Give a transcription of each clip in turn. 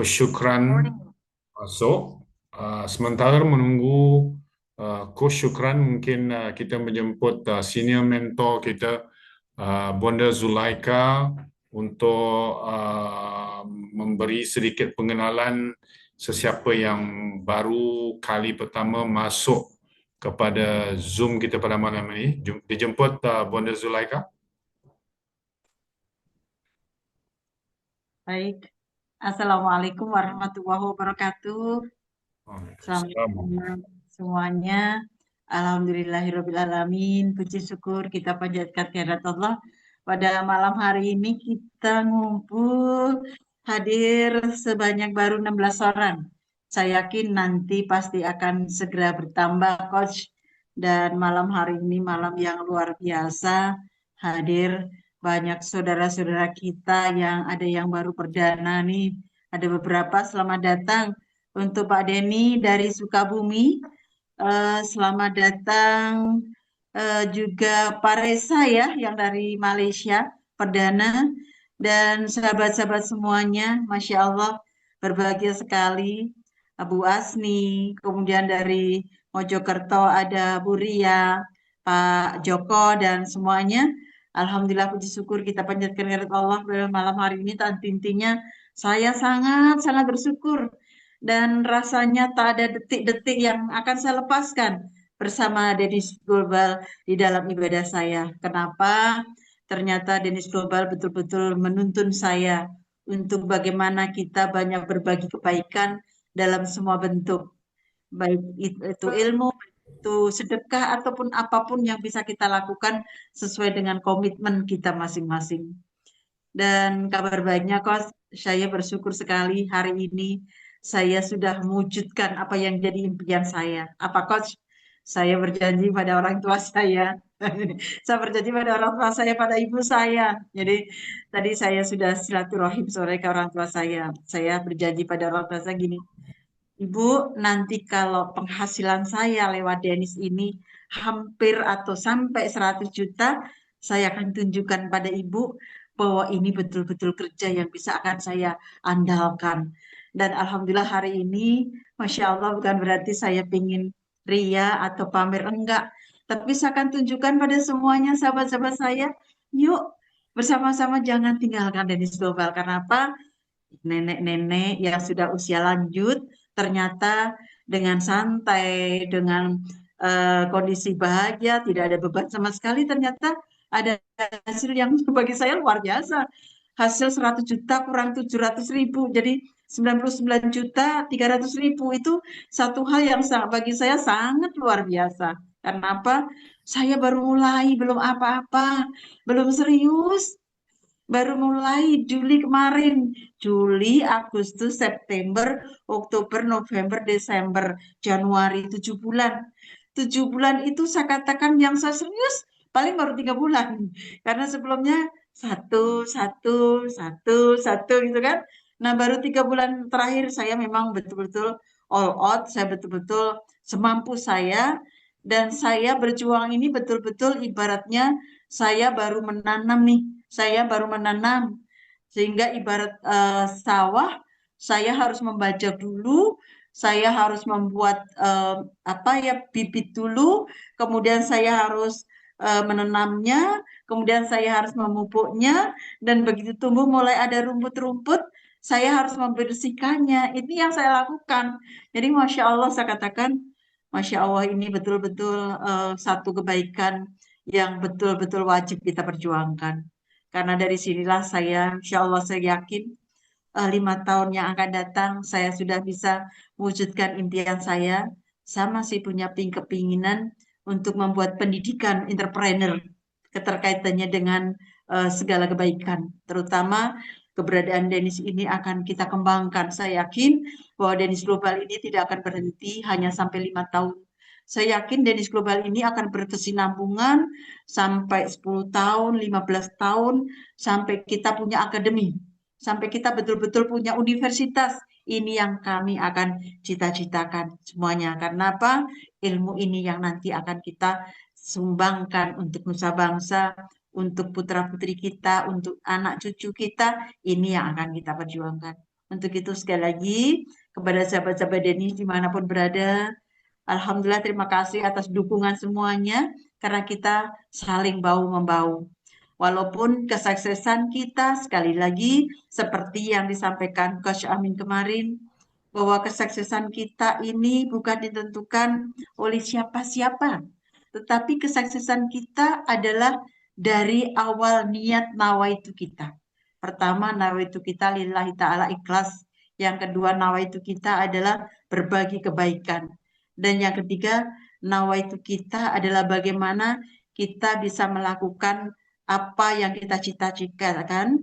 Syukran Morning. masuk. Sementara menunggu Coach Syukran, mungkin kita menjemput senior mentor kita, Bonda Zulaika, untuk memberi sedikit pengenalan sesiapa yang baru kali pertama masuk kepada Zoom kita pada malam ini. Dijemput Bonda Zulaika. Baik. Assalamualaikum warahmatullahi wabarakatuh. Selamat Waalaikumsalam. malam semuanya. Alhamdulillahirrabbilalamin. Puji syukur kita panjatkan kehadirat Allah. Pada malam hari ini kita ngumpul hadir sebanyak baru 16 orang. Saya yakin nanti pasti akan segera bertambah, Coach. Dan malam hari ini malam yang luar biasa. Hadir banyak saudara-saudara kita yang ada yang baru perdana nih. Ada beberapa, selamat datang. Untuk Pak Denny dari Sukabumi, selamat datang. Juga Pak Reza ya, yang dari Malaysia, perdana. Dan sahabat-sahabat semuanya, Masya Allah, berbahagia sekali. Abu Asni, kemudian dari Mojokerto ada Bu Ria, Pak Joko, dan semuanya. Alhamdulillah, puji syukur kita panjatkan kehadirat Allah pada malam hari ini. Dan intinya, saya sangat-sangat bersyukur dan rasanya tak ada detik-detik yang akan saya lepaskan bersama Denis Global di dalam ibadah saya. Kenapa? Ternyata Denis Global betul-betul menuntun saya untuk bagaimana kita banyak berbagi kebaikan dalam semua bentuk, baik itu ilmu, itu sedekah, ataupun apapun yang bisa kita lakukan sesuai dengan komitmen kita masing-masing. Dan kabar baiknya, Coach, saya bersyukur sekali hari ini saya sudah mewujudkan apa yang jadi impian saya. Apa, Coach? Saya berjanji pada orang tua saya. Saya berjanji pada orang tua saya, pada ibu saya. Jadi tadi saya sudah silaturahim sore ke orang tua saya. Saya berjanji pada orang tua saya gini, Ibu, nanti kalau penghasilan saya lewat Denis ini hampir atau sampai 100 juta, saya akan tunjukkan pada Ibu bahwa ini betul-betul kerja yang bisa akan saya andalkan. Dan Alhamdulillah hari ini, Masya Allah, bukan berarti saya ingin ria atau pamer, enggak. Tapi saya akan tunjukkan pada semuanya sahabat-sahabat saya, yuk bersama-sama jangan tinggalkan Denis Global. Karena apa? Nenek-nenek yang sudah usia lanjut ternyata dengan santai, dengan kondisi bahagia, tidak ada beban sama sekali, ternyata ada hasil yang bagi saya luar biasa. Hasil 100 juta kurang 700 ribu, jadi 99 juta 300 ribu itu satu hal yang bagi saya sangat luar biasa. Karena apa? Saya baru mulai, belum apa-apa, belum serius. Baru mulai Juli kemarin. Juli, Agustus, September, Oktober, November, Desember, Januari, 7 bulan. 7 bulan itu saya katakan yang saya serius paling baru 3 bulan. Karena sebelumnya satu, satu, satu, satu gitu kan. Nah baru 3 bulan terakhir saya memang betul-betul all out. Saya betul-betul semampu saya. Dan saya berjuang ini betul-betul ibaratnya saya baru menanam nih, saya baru menanam. Sehingga ibarat sawah, saya harus membajak dulu, saya harus membuat apa ya, bibit dulu, kemudian saya harus menanamnya, kemudian saya harus memupuknya, dan begitu tumbuh mulai ada rumput-rumput, saya harus membersihkannya. Ini yang saya lakukan. Jadi Masya Allah, saya katakan, Masya Allah, ini betul-betul satu kebaikan yang betul-betul wajib kita perjuangkan. Karena dari sinilah saya, insya Allah saya yakin 5 tahun yang akan datang saya sudah bisa mewujudkan impian saya. Saya masih punya kepinginan untuk membuat pendidikan entrepreneur keterkaitannya dengan segala kebaikan. Terutama keberadaan Denis ini akan kita kembangkan. Saya yakin bahwa Denis Global ini tidak akan berhenti hanya sampai 5 tahun. Saya yakin Denis Global ini akan berkesinambungan sampai 10 tahun, 15 tahun, sampai kita punya akademi, sampai kita betul-betul punya universitas. Ini yang kami akan cita-citakan semuanya. Karena apa? Ilmu ini yang nanti akan kita sumbangkan untuk nusa bangsa, untuk putra-putri kita, untuk anak cucu kita. Ini yang akan kita perjuangkan. Untuk itu sekali lagi kepada sahabat-sahabat Denny dimanapun berada, Alhamdulillah terima kasih atas dukungan semuanya karena kita saling bahu-membahu. Walaupun kesuksesan kita sekali lagi seperti yang disampaikan Coach Amin kemarin, bahwa kesuksesan kita ini bukan ditentukan oleh siapa-siapa, tetapi kesuksesan kita adalah dari awal niat nawaitu kita. Pertama, nawaitu kita lillahi ta'ala ikhlas. Yang kedua, nawaitu kita adalah berbagi kebaikan. Dan yang ketiga, nawaitu kita adalah bagaimana kita bisa melakukan apa yang kita cita-citakan,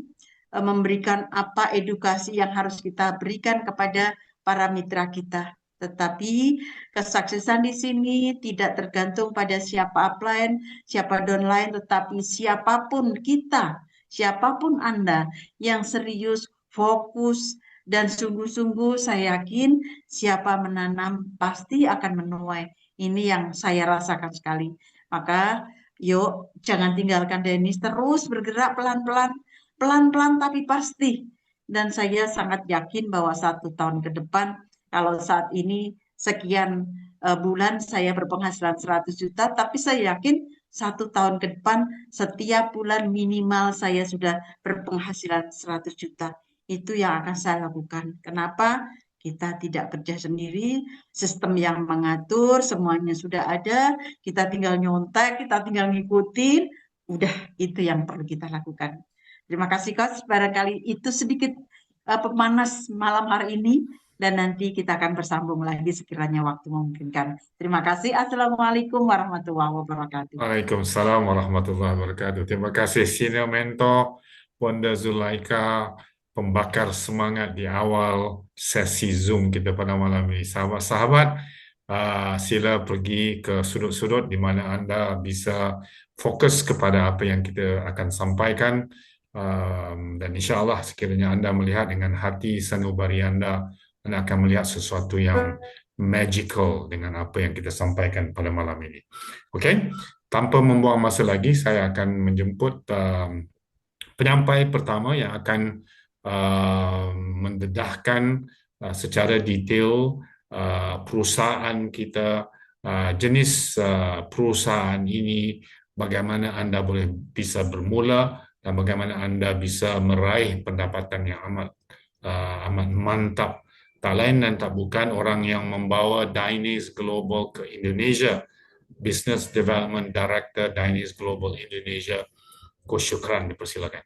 memberikan apa edukasi yang harus kita berikan kepada para mitra kita. Tetapi kesuksesan di sini tidak tergantung pada siapa upline, siapa downline, tetapi siapapun kita, siapapun Anda yang serius, fokus, dan sungguh-sungguh saya yakin siapa menanam pasti akan menuai. Ini yang saya rasakan sekali. Maka yuk jangan tinggalkan Denis, terus bergerak pelan-pelan, pelan-pelan tapi pasti. Dan saya sangat yakin bahwa 1 tahun ke depan, kalau saat ini sekian bulan saya berpenghasilan 100 juta, tapi saya yakin 1 tahun ke depan setiap bulan minimal saya sudah berpenghasilan 100 juta. Itu yang akan saya lakukan. Kenapa? Kita tidak kerja sendiri, sistem yang mengatur, semuanya sudah ada, kita tinggal nyontek, kita tinggal ngikutin, udah itu yang perlu kita lakukan. Terima kasih Coach, barangkali itu sedikit pemanas malam hari ini dan nanti kita akan bersambung lagi sekiranya waktu memungkinkan. Terima kasih. Assalamualaikum warahmatullahi wabarakatuh. Waalaikumsalam warahmatullahi wabarakatuh. Terima kasih senior mentor Bonda Zulaika, pembakar semangat di awal sesi Zoom kita pada malam ini. Sahabat-sahabat, sila pergi ke sudut-sudut di mana Anda bisa fokus kepada apa yang kita akan sampaikan. Dan insya Allah sekiranya Anda melihat dengan hati sanubari Anda akan melihat sesuatu yang magical dengan apa yang kita sampaikan pada malam ini. Oke? Tanpa membuang masa lagi, saya akan menjemput penyampai pertama yang akan mendedahkan secara detail perusahaan kita, jenis perusahaan ini, bagaimana Anda boleh bisa bermula dan bagaimana Anda bisa meraih pendapatan yang amat mantap. Tak lain dan tak bukan orang yang membawa Dynase Global ke Indonesia, Business Development Director Dynase Global Indonesia, Coach Syukran, dipersilakan.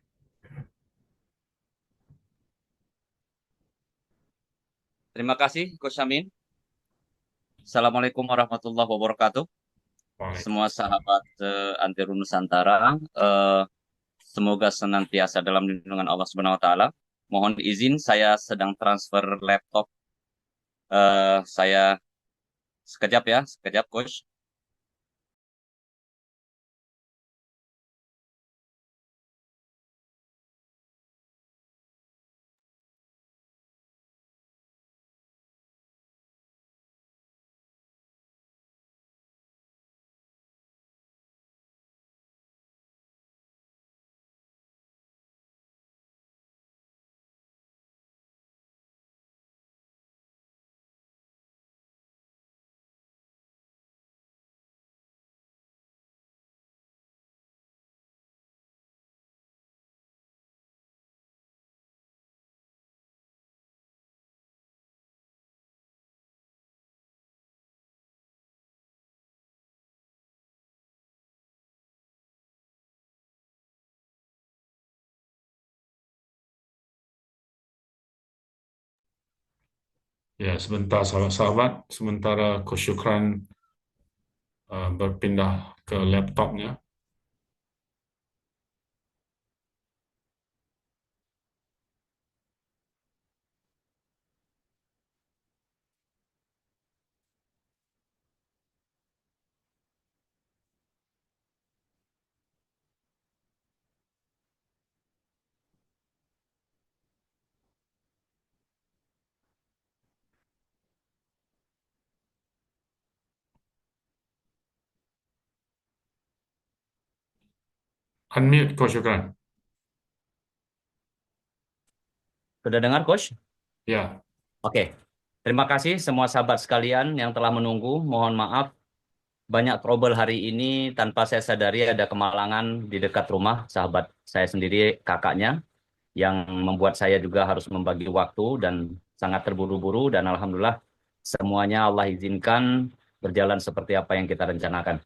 Terima kasih, Coach Amin. Assalamualaikum warahmatullahi wabarakatuh. Semua sahabat Antero Nusantara, semoga senantiasa dalam lindungan Allah Subhanahu Wa Taala. Mohon izin, saya sedang transfer laptop. Saya sekejap ya, sekejap, Coach. Ya, sebentar sahabat-sahabat, sementara Coach Syukran berpindah ke laptopnya. Unmute, Coach Syukran. Sudah dengar, Coach? Ya, Oke, terima kasih semua sahabat sekalian yang telah menunggu. Mohon maaf, banyak trouble hari ini tanpa saya sadari ada kemalangan di dekat rumah sahabat saya sendiri, kakaknya, yang membuat saya juga harus membagi waktu dan sangat terburu-buru. Dan Alhamdulillah semuanya Allah izinkan berjalan seperti apa yang kita rencanakan.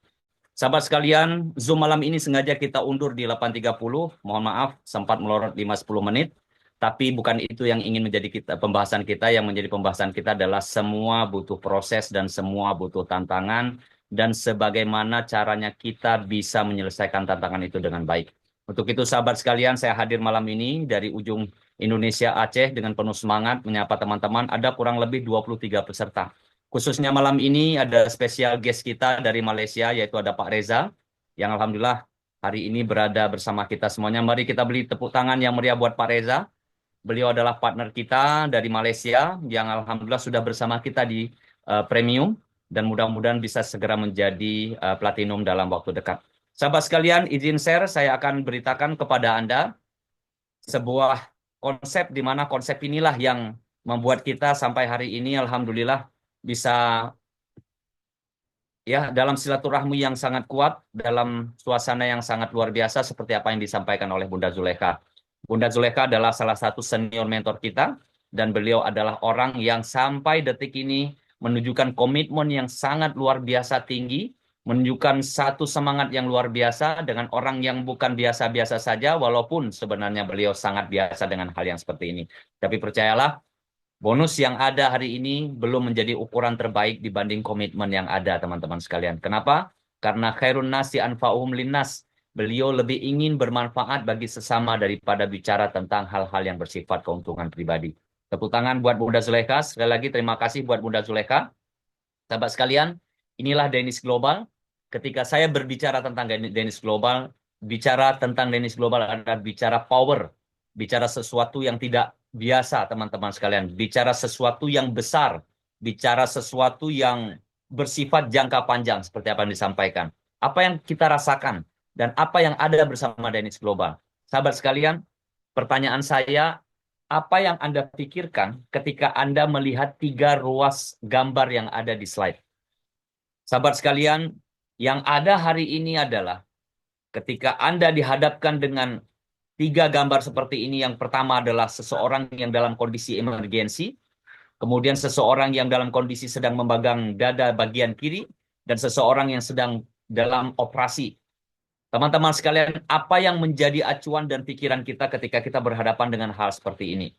Sahabat sekalian, Zoom malam ini sengaja kita undur di 8.30. Mohon maaf, sempat melorot 5-10 menit. Tapi bukan itu yang ingin menjadi pembahasan kita. Yang menjadi pembahasan kita adalah semua butuh proses dan semua butuh tantangan. Dan sebagaimana caranya kita bisa menyelesaikan tantangan itu dengan baik. Untuk itu sahabat sekalian, saya hadir malam ini dari ujung Indonesia Aceh dengan penuh semangat menyapa teman-teman. Ada kurang lebih 23 peserta. Khususnya malam ini ada spesial guest kita dari Malaysia, yaitu ada Pak Reza, yang Alhamdulillah hari ini berada bersama kita semuanya. Mari kita beri tepuk tangan yang meriah buat Pak Reza. Beliau adalah partner kita dari Malaysia, yang Alhamdulillah sudah bersama kita di Premium, dan mudah-mudahan bisa segera menjadi Platinum dalam waktu dekat. Sahabat sekalian, izin share, saya akan beritakan kepada Anda sebuah konsep, di mana konsep inilah yang membuat kita sampai hari ini Alhamdulillah bisa ya dalam silaturahmi yang sangat kuat, dalam suasana yang sangat luar biasa seperti apa yang disampaikan oleh Bunda Zulekha. Bunda Zulekha adalah salah satu senior mentor kita, dan beliau adalah orang yang sampai detik ini menunjukkan komitmen yang sangat luar biasa tinggi, menunjukkan satu semangat yang luar biasa dengan orang yang bukan biasa-biasa saja, walaupun sebenarnya beliau sangat biasa dengan hal yang seperti ini. Tapi percayalah, bonus yang ada hari ini belum menjadi ukuran terbaik dibanding komitmen yang ada, teman-teman sekalian. Kenapa? Karena khairun nasi anfa'uhum linnas. Beliau lebih ingin bermanfaat bagi sesama daripada bicara tentang hal-hal yang bersifat keuntungan pribadi. Tepuk tangan buat Bunda Zulekha. Sekali lagi terima kasih buat Bunda Zulekha. Sahabat sekalian, inilah Danish Global. Ketika saya berbicara tentang Danish Global, bicara tentang Danish Global adalah bicara power, bicara sesuatu yang tidak biasa, teman-teman sekalian, bicara sesuatu yang besar, bicara sesuatu yang bersifat jangka panjang, seperti apa yang disampaikan. Apa yang kita rasakan dan apa yang ada bersama Danish Global. Sahabat sekalian, pertanyaan saya, apa yang Anda pikirkan ketika Anda melihat 3 ruas gambar yang ada di slide? Sahabat sekalian, yang ada hari ini adalah ketika Anda dihadapkan dengan 3 gambar seperti ini, yang pertama adalah seseorang yang dalam kondisi emergensi, kemudian seseorang yang dalam kondisi sedang memegang dada bagian kiri, dan seseorang yang sedang dalam operasi. Teman-teman sekalian, apa yang menjadi acuan dan pikiran kita ketika kita berhadapan dengan hal seperti ini?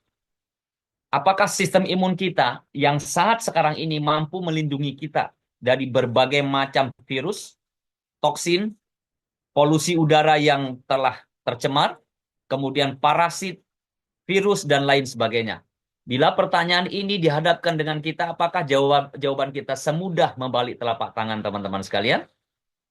Apakah sistem imun kita yang saat sekarang ini mampu melindungi kita dari berbagai macam virus, toksin, polusi udara yang telah tercemar, kemudian parasit, virus, dan lain sebagainya? Bila pertanyaan ini dihadapkan dengan kita, apakah jawaban kita semudah membalik telapak tangan, teman-teman sekalian?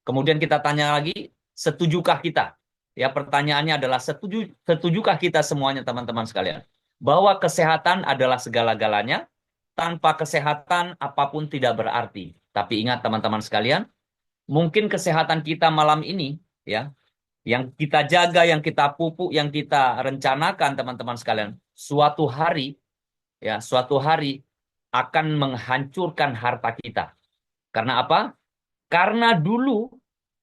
Kemudian kita tanya lagi, setujukah kita? Ya, pertanyaannya adalah setujukah kita semuanya, teman-teman sekalian, bahwa kesehatan adalah segala-galanya, tanpa kesehatan apapun tidak berarti. Tapi ingat teman-teman sekalian, mungkin kesehatan kita malam ini, ya, yang kita jaga, yang kita pupuk, yang kita rencanakan, teman-teman sekalian, suatu hari, ya, suatu hari akan menghancurkan harta kita. Karena apa? Karena dulu,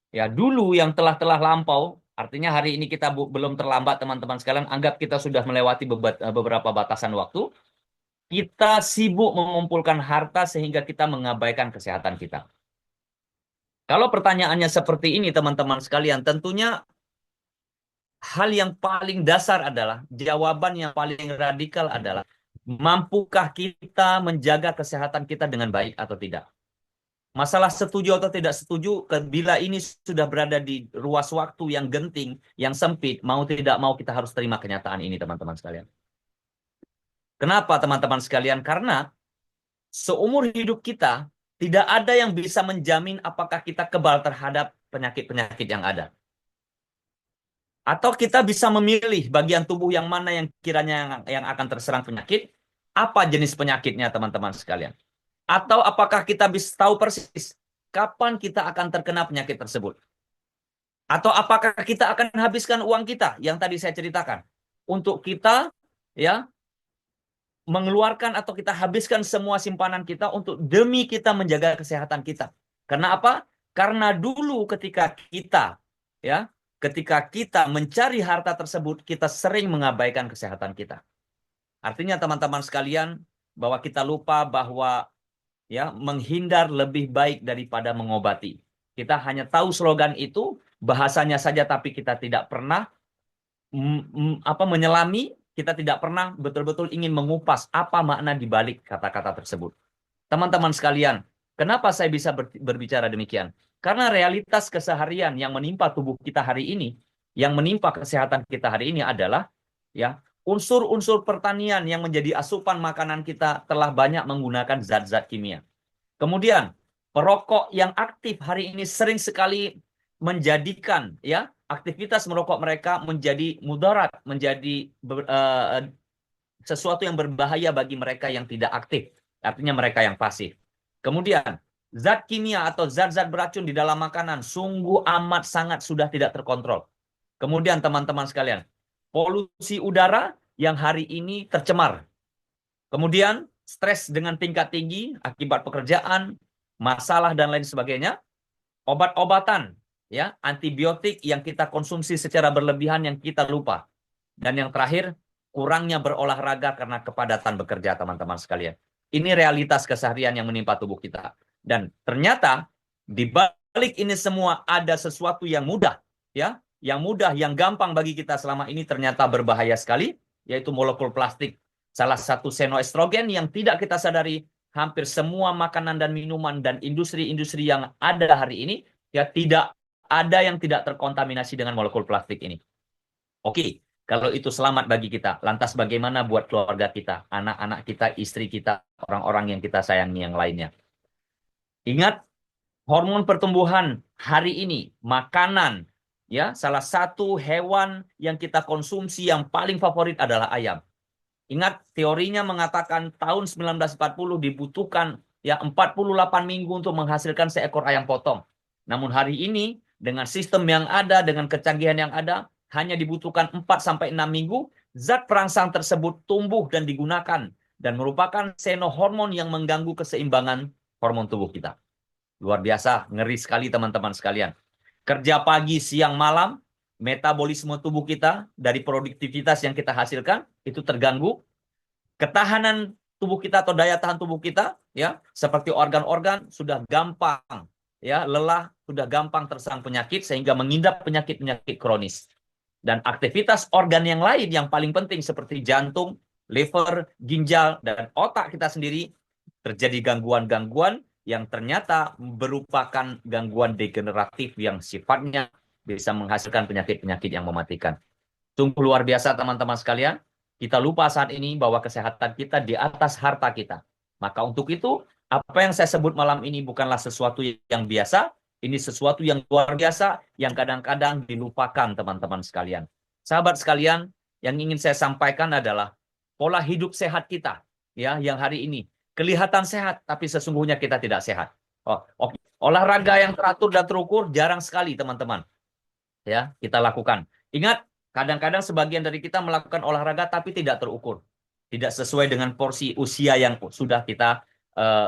ya, dulu yang telah lampau, artinya hari ini kita belum terlambat, teman-teman sekalian, anggap kita sudah melewati beberapa batasan waktu, kita sibuk mengumpulkan harta sehingga kita mengabaikan kesehatan kita. Kalau pertanyaannya seperti ini, teman-teman sekalian, tentunya hal yang paling dasar adalah, jawaban yang paling radikal adalah, mampukah kita menjaga kesehatan kita dengan baik atau tidak? Masalah setuju atau tidak setuju, bila ini sudah berada di ruas waktu yang genting, yang sempit, mau tidak mau kita harus terima kenyataan ini, teman-teman sekalian. Kenapa, teman-teman sekalian? Karena seumur hidup kita, tidak ada yang bisa menjamin apakah kita kebal terhadap penyakit-penyakit yang ada. Atau kita bisa memilih bagian tubuh yang mana yang kiranya yang akan terserang penyakit, apa jenis penyakitnya, teman-teman sekalian. Atau apakah kita bisa tahu persis kapan kita akan terkena penyakit tersebut? Atau apakah kita akan habiskan uang kita yang tadi saya ceritakan untuk kita, ya, mengeluarkan atau kita habiskan semua simpanan kita untuk demi kita menjaga kesehatan kita. Karena apa? Karena dulu ketika kita mencari harta tersebut, kita sering mengabaikan kesehatan kita. Artinya teman-teman sekalian, bahwa kita lupa bahwa menghindar lebih baik daripada mengobati. Kita hanya tahu slogan itu, bahasanya saja, tapi kita tidak pernah menyelami, kita tidak pernah betul-betul ingin mengupas apa makna di balik kata-kata tersebut. Teman-teman sekalian, kenapa saya bisa berbicara demikian? Karena realitas keseharian yang menimpa tubuh kita hari ini, yang menimpa kesehatan kita hari ini adalah unsur-unsur pertanian yang menjadi asupan makanan kita telah banyak menggunakan zat-zat kimia. Kemudian, perokok yang aktif hari ini sering sekali menjadikan aktivitas merokok mereka menjadi mudarat, menjadi sesuatu yang berbahaya bagi mereka yang tidak aktif, artinya mereka yang pasif. Kemudian, zat kimia atau zat-zat beracun di dalam makanan sungguh amat sangat sudah tidak terkontrol. Kemudian teman-teman sekalian, polusi udara yang hari ini tercemar. Kemudian, stres dengan tingkat tinggi akibat pekerjaan, masalah dan lain sebagainya. Obat-obatan, antibiotik yang kita konsumsi secara berlebihan yang kita lupa. Dan yang terakhir, kurangnya berolahraga karena kepadatan bekerja, teman-teman sekalian. Ini realitas keseharian yang menimpa tubuh kita. Dan ternyata di balik ini semua ada sesuatu yang mudah, yang gampang bagi kita selama ini ternyata berbahaya sekali, yaitu molekul plastik. Salah satu senoestrogen yang tidak kita sadari, hampir semua makanan dan minuman dan industri-industri yang ada hari ini, tidak ada yang tidak terkontaminasi dengan molekul plastik ini. Oke, kalau itu selamat bagi kita, lantas bagaimana buat keluarga kita, anak-anak kita, istri kita, orang-orang yang kita sayangi yang lainnya? Ingat, hormon pertumbuhan hari ini, makanan, salah satu hewan yang kita konsumsi yang paling favorit adalah ayam. Ingat, teorinya mengatakan tahun 1940 dibutuhkan 48 minggu untuk menghasilkan seekor ayam potong. Namun hari ini, dengan sistem yang ada, dengan kecanggihan yang ada, hanya dibutuhkan 4-6 minggu, zat perangsang tersebut tumbuh dan digunakan, dan merupakan senohormon yang mengganggu keseimbangan hormon tubuh kita. Luar biasa, ngeri sekali teman-teman sekalian. Kerja pagi, siang, malam, metabolisme tubuh kita dari produktivitas yang kita hasilkan itu terganggu. Ketahanan tubuh kita atau daya tahan tubuh kita seperti organ-organ sudah gampang lelah, sudah gampang terserang penyakit sehingga mengidap penyakit-penyakit kronis. Dan aktivitas organ yang lain yang paling penting seperti jantung, liver, ginjal dan otak kita sendiri terjadi gangguan-gangguan yang ternyata merupakan gangguan degeneratif yang sifatnya bisa menghasilkan penyakit-penyakit yang mematikan. Sungguh luar biasa teman-teman sekalian. Kita lupa saat ini bahwa kesehatan kita di atas harta kita. Maka untuk itu, apa yang saya sebut malam ini bukanlah sesuatu yang biasa, ini sesuatu yang luar biasa, yang kadang-kadang dilupakan teman-teman sekalian. Sahabat sekalian, yang ingin saya sampaikan adalah pola hidup sehat kita, yang hari ini kelihatan sehat, tapi sesungguhnya kita tidak sehat. Olahraga yang teratur dan terukur jarang sekali teman-teman. Kita lakukan. Ingat, kadang-kadang sebagian dari kita melakukan olahraga tapi tidak terukur. Tidak sesuai dengan porsi usia yang sudah kita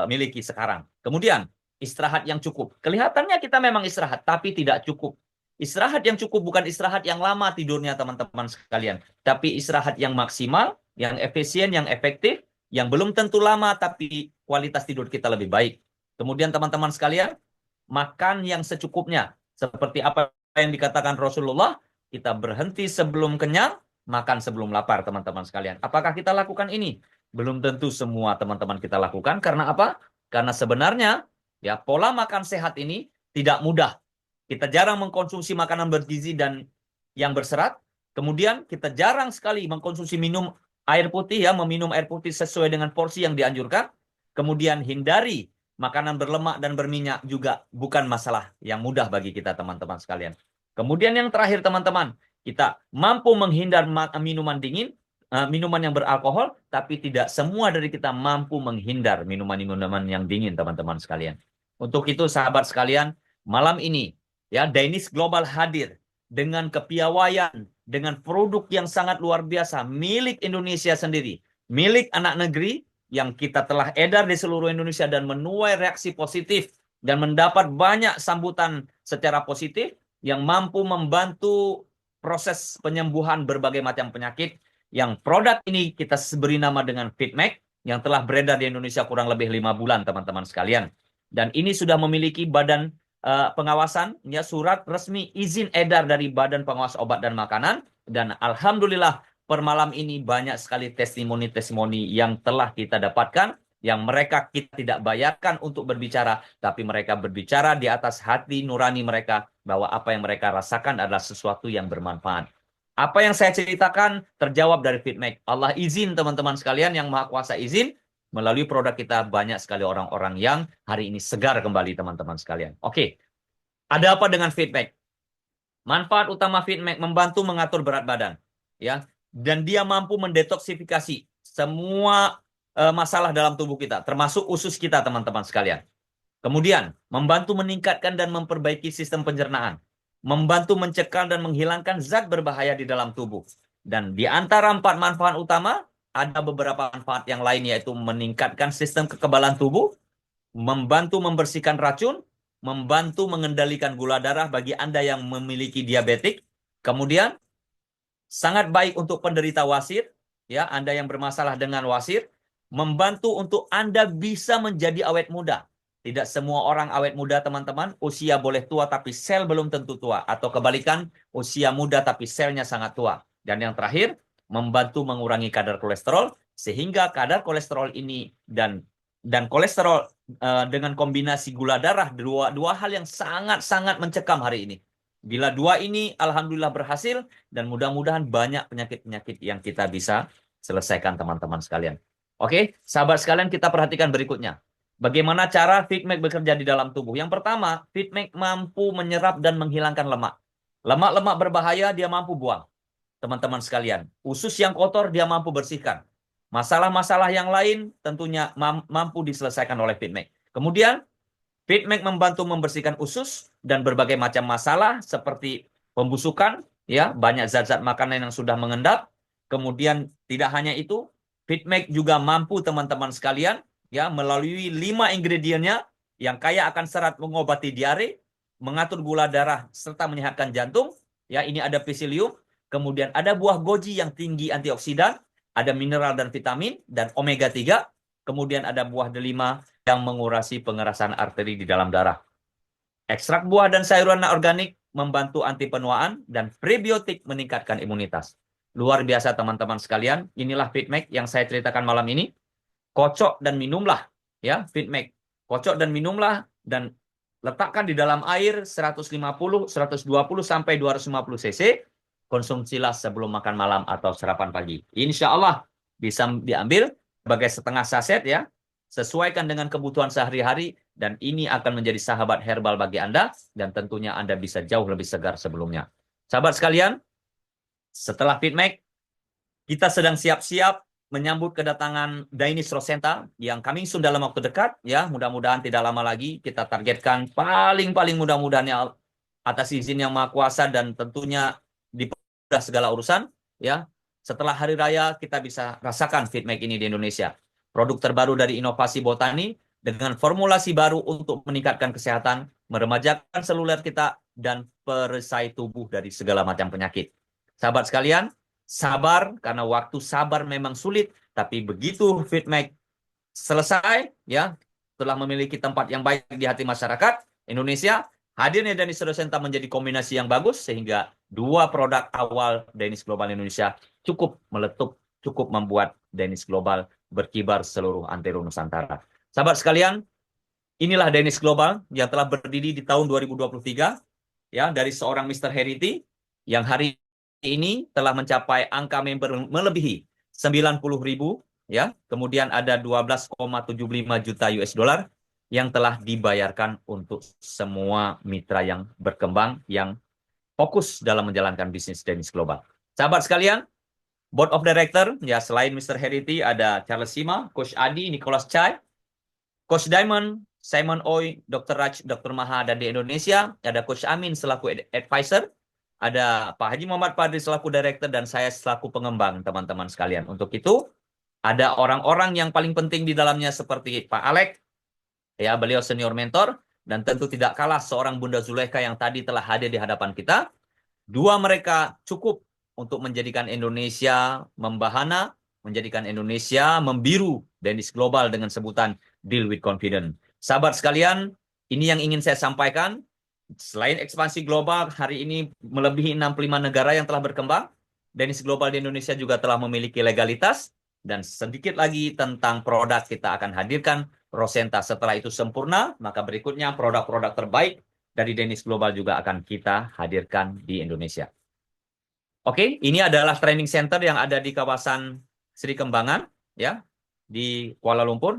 miliki sekarang. Kemudian, istirahat yang cukup. Kelihatannya kita memang istirahat, tapi tidak cukup. Istirahat yang cukup bukan istirahat yang lama tidurnya teman-teman sekalian. Tapi istirahat yang maksimal, yang efisien, yang efektif, yang belum tentu lama, tapi kualitas tidur kita lebih baik. Kemudian teman-teman sekalian, makan yang secukupnya. Seperti apa yang dikatakan Rasulullah, kita berhenti sebelum kenyang, makan sebelum lapar, teman-teman sekalian. Apakah kita lakukan ini? Belum tentu semua teman-teman kita lakukan. Karena apa? Karena sebenarnya pola makan sehat ini tidak mudah. Kita jarang mengkonsumsi makanan bergizi dan yang berserat. Kemudian kita jarang sekali mengkonsumsi minum air putih, meminum air putih sesuai dengan porsi yang dianjurkan. Kemudian hindari makanan berlemak dan berminyak juga bukan masalah yang mudah bagi kita teman-teman sekalian. Kemudian yang terakhir teman-teman, kita mampu menghindar minuman dingin, minuman yang beralkohol, tapi tidak semua dari kita mampu menghindar minuman-minuman yang dingin teman-teman sekalian. Untuk itu sahabat sekalian, malam ini Dainis Global hadir dengan kepiawaian, dengan produk yang sangat luar biasa milik Indonesia sendiri, milik anak negeri yang kita telah edar di seluruh Indonesia dan menuai reaksi positif dan mendapat banyak sambutan secara positif yang mampu membantu proses penyembuhan berbagai macam penyakit. Yang produk ini kita beri nama dengan FitMax yang telah beredar di Indonesia kurang lebih 5 bulan, teman-teman sekalian. Dan ini sudah memiliki badan pengawasan, ya, surat resmi izin edar dari Badan Pengawas Obat dan Makanan. Dan alhamdulillah per malam ini banyak sekali testimoni-testimoni yang telah kita dapatkan, yang mereka kita tidak bayarkan untuk berbicara, tapi mereka berbicara di atas hati nurani mereka bahwa apa yang mereka rasakan adalah sesuatu yang bermanfaat. Apa yang saya ceritakan terjawab dari FitMax. Allah izin, teman-teman sekalian, yang Maha Kuasa izin, melalui produk kita banyak sekali orang-orang yang hari ini segar kembali, teman-teman sekalian. Oke, ada apa dengan FitMax? Manfaat utama FitMax membantu mengatur berat badan, ya, dan dia mampu mendetoksifikasi semua masalah dalam tubuh kita, termasuk usus kita, teman-teman sekalian. Kemudian, membantu meningkatkan dan memperbaiki sistem pencernaan, membantu mencegah dan menghilangkan zat berbahaya di dalam tubuh. Dan di antara 4 manfaat utama, ada beberapa manfaat yang lain, yaitu meningkatkan sistem kekebalan tubuh, membantu membersihkan racun, membantu mengendalikan gula darah bagi Anda yang memiliki diabetik. Kemudian, sangat baik untuk penderita wasir, ya, Anda yang bermasalah dengan wasir, membantu untuk Anda bisa menjadi awet muda. Tidak semua orang awet muda, teman-teman. Usia boleh tua, tapi sel belum tentu tua. Atau kebalikan, usia muda, tapi selnya sangat tua. Dan yang terakhir, membantu mengurangi kadar kolesterol, sehingga kadar kolesterol ini dan kolesterol dengan kombinasi gula darah, dua hal yang sangat-sangat mencekam hari ini. Bila dua ini, alhamdulillah berhasil, dan mudah-mudahan banyak penyakit-penyakit yang kita bisa selesaikan, teman-teman sekalian. Oke, sahabat sekalian, kita perhatikan berikutnya. Bagaimana cara FitMax bekerja di dalam tubuh? Yang pertama, FitMax mampu menyerap dan menghilangkan lemak. Lemak-lemak berbahaya dia mampu buang, teman-teman sekalian. Usus yang kotor dia mampu bersihkan. Masalah-masalah yang lain tentunya mampu diselesaikan oleh FitMax. Kemudian, FitMax membantu membersihkan usus dan berbagai macam masalah seperti pembusukan, ya, banyak zat-zat makanan yang sudah mengendap. Kemudian tidak hanya itu, FitMax juga mampu, teman-teman sekalian, ya, melalui 5 ingredientnya yang kaya akan serat mengobati diare, mengatur gula darah serta menyehatkan jantung. Ya, ini ada psyllium, kemudian ada buah goji yang tinggi antioksidan, ada mineral dan vitamin dan omega 3, kemudian ada buah delima yang mengurasi pengerasan arteri di dalam darah. Ekstrak buah dan sayuran organik membantu anti penuaan dan prebiotik meningkatkan imunitas. Luar biasa, teman-teman sekalian. Inilah FitMax yang saya ceritakan malam ini. Kocok dan minumlah, ya, FitMax. Kocok dan minumlah dan letakkan di dalam air 150, 120 sampai 250 cc. Konsumsilah sebelum makan malam atau sarapan pagi. Insya Allah bisa diambil sebagai setengah saset, ya. Sesuaikan dengan kebutuhan sehari-hari dan ini akan menjadi sahabat herbal bagi Anda dan tentunya Anda bisa jauh lebih segar sebelumnya. Sahabat sekalian, setelah FitMax, kita sedang siap-siap menyambut kedatangan Dainis Rosenta yang coming soon dalam waktu dekat, ya. Mudah-mudahan tidak lama lagi. Kita targetkan paling mudah-mudahan ya, atas izin yang Maha Kuasa dan tentunya dipermudah segala urusan, ya. Setelah hari raya kita bisa rasakan FitMax ini di Indonesia. Produk terbaru dari inovasi botani dengan formulasi baru untuk meningkatkan kesehatan, meremajakan seluler kita dan perisai tubuh dari segala macam penyakit. Sahabat sekalian, sabar, karena waktu sabar memang sulit, tapi begitu FitMax selesai, ya, telah memiliki tempat yang baik di hati masyarakat Indonesia, hadirnya Dainis Rosenta menjadi kombinasi yang bagus, sehingga 2 produk awal Dainis Global Indonesia cukup meletup, cukup membuat Dainis Global berkibar seluruh antero Nusantara. Sahabat sekalian, inilah Dainis Global yang telah berdiri di tahun 2023, ya, dari seorang Mr. Herity yang hari ini telah mencapai angka member melebihi 90.000, ya. Kemudian ada 12,75 juta US dollar yang telah dibayarkan untuk semua mitra yang berkembang yang fokus dalam menjalankan bisnis Dainis Global. Sahabat sekalian, Board of Director, ya, selain Mr. Herity ada Charles Sima, Coach Adi, Nicholas Chai, Coach Diamond, Simon Oi, Dr. Raj, Dr. Maha, dan di Indonesia ada Coach Amin selaku advisor, ada Pak Haji Muhammad Padri selaku director, dan saya selaku pengembang, teman-teman sekalian. Untuk itu, Ada orang-orang yang paling penting di dalamnya seperti Pak Alek, ya beliau senior mentor, dan tentu tidak kalah seorang Bunda Zulaikha yang tadi telah hadir di hadapan kita. Dua mereka cukup untuk menjadikan Indonesia membahana, menjadikan Indonesia membiru Danish Global dengan sebutan Deal with Confidence. Sahabat sekalian, ini yang ingin saya sampaikan. Selain ekspansi global, hari ini melebihi 65 negara yang telah berkembang. Danish Global di Indonesia juga telah memiliki legalitas. Dan sedikit lagi tentang produk kita akan hadirkan Rosenta. Setelah itu sempurna, maka berikutnya produk-produk terbaik dari Danish Global juga akan kita hadirkan di Indonesia. Oke, ini adalah training center yang ada di kawasan Sri Kembangan, ya, di Kuala Lumpur,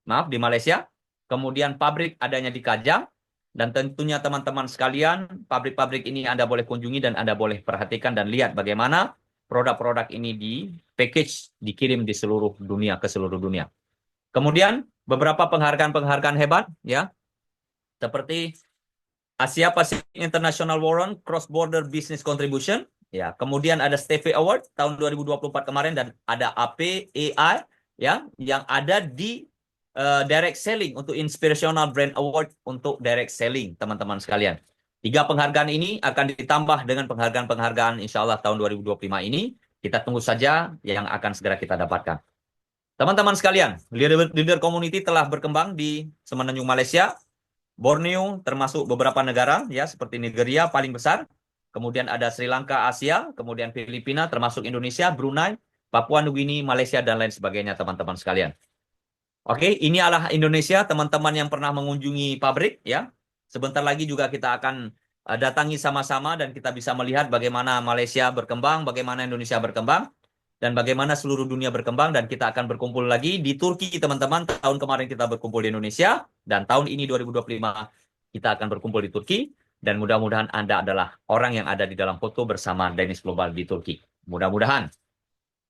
maaf, di Malaysia. Kemudian pabrik adanya di Kajang, dan tentunya teman-teman sekalian, pabrik-pabrik ini Anda boleh kunjungi dan Anda boleh perhatikan dan lihat bagaimana produk-produk ini di package, dikirim di seluruh dunia, ke seluruh dunia. Kemudian beberapa penghargaan-penghargaan hebat, ya, seperti Asia Pacific International Warrant Cross Border Business Contribution, ya. Kemudian ada Stevie Award tahun 2024 kemarin, dan ada APAI, ya, yang ada di direct selling untuk Inspirational Brand Award untuk direct selling, teman-teman sekalian. 3 penghargaan ini akan ditambah dengan penghargaan-penghargaan insya Allah tahun 2025 ini. Kita tunggu saja yang akan segera kita dapatkan. Teman-teman sekalian, leader community telah berkembang di Semenanjung Malaysia, Borneo, termasuk beberapa negara, ya, seperti Nigeria paling besar. Kemudian ada Sri Lanka, Asia, kemudian Filipina, termasuk Indonesia, Brunei, Papua Nugini, Malaysia, dan lain sebagainya, teman-teman sekalian. Oke, ini adalah Indonesia, teman-teman yang pernah mengunjungi pabrik, ya. Sebentar lagi juga kita akan datangi sama-sama dan kita bisa melihat bagaimana Malaysia berkembang, bagaimana Indonesia berkembang, dan bagaimana seluruh dunia berkembang, dan kita akan berkumpul lagi di Turki, teman-teman. Tahun kemarin kita berkumpul di Indonesia, dan tahun ini 2025 kita akan berkumpul di Turki, dan mudah-mudahan Anda adalah orang yang ada di dalam foto bersama Danish Global di Turki. Mudah-mudahan.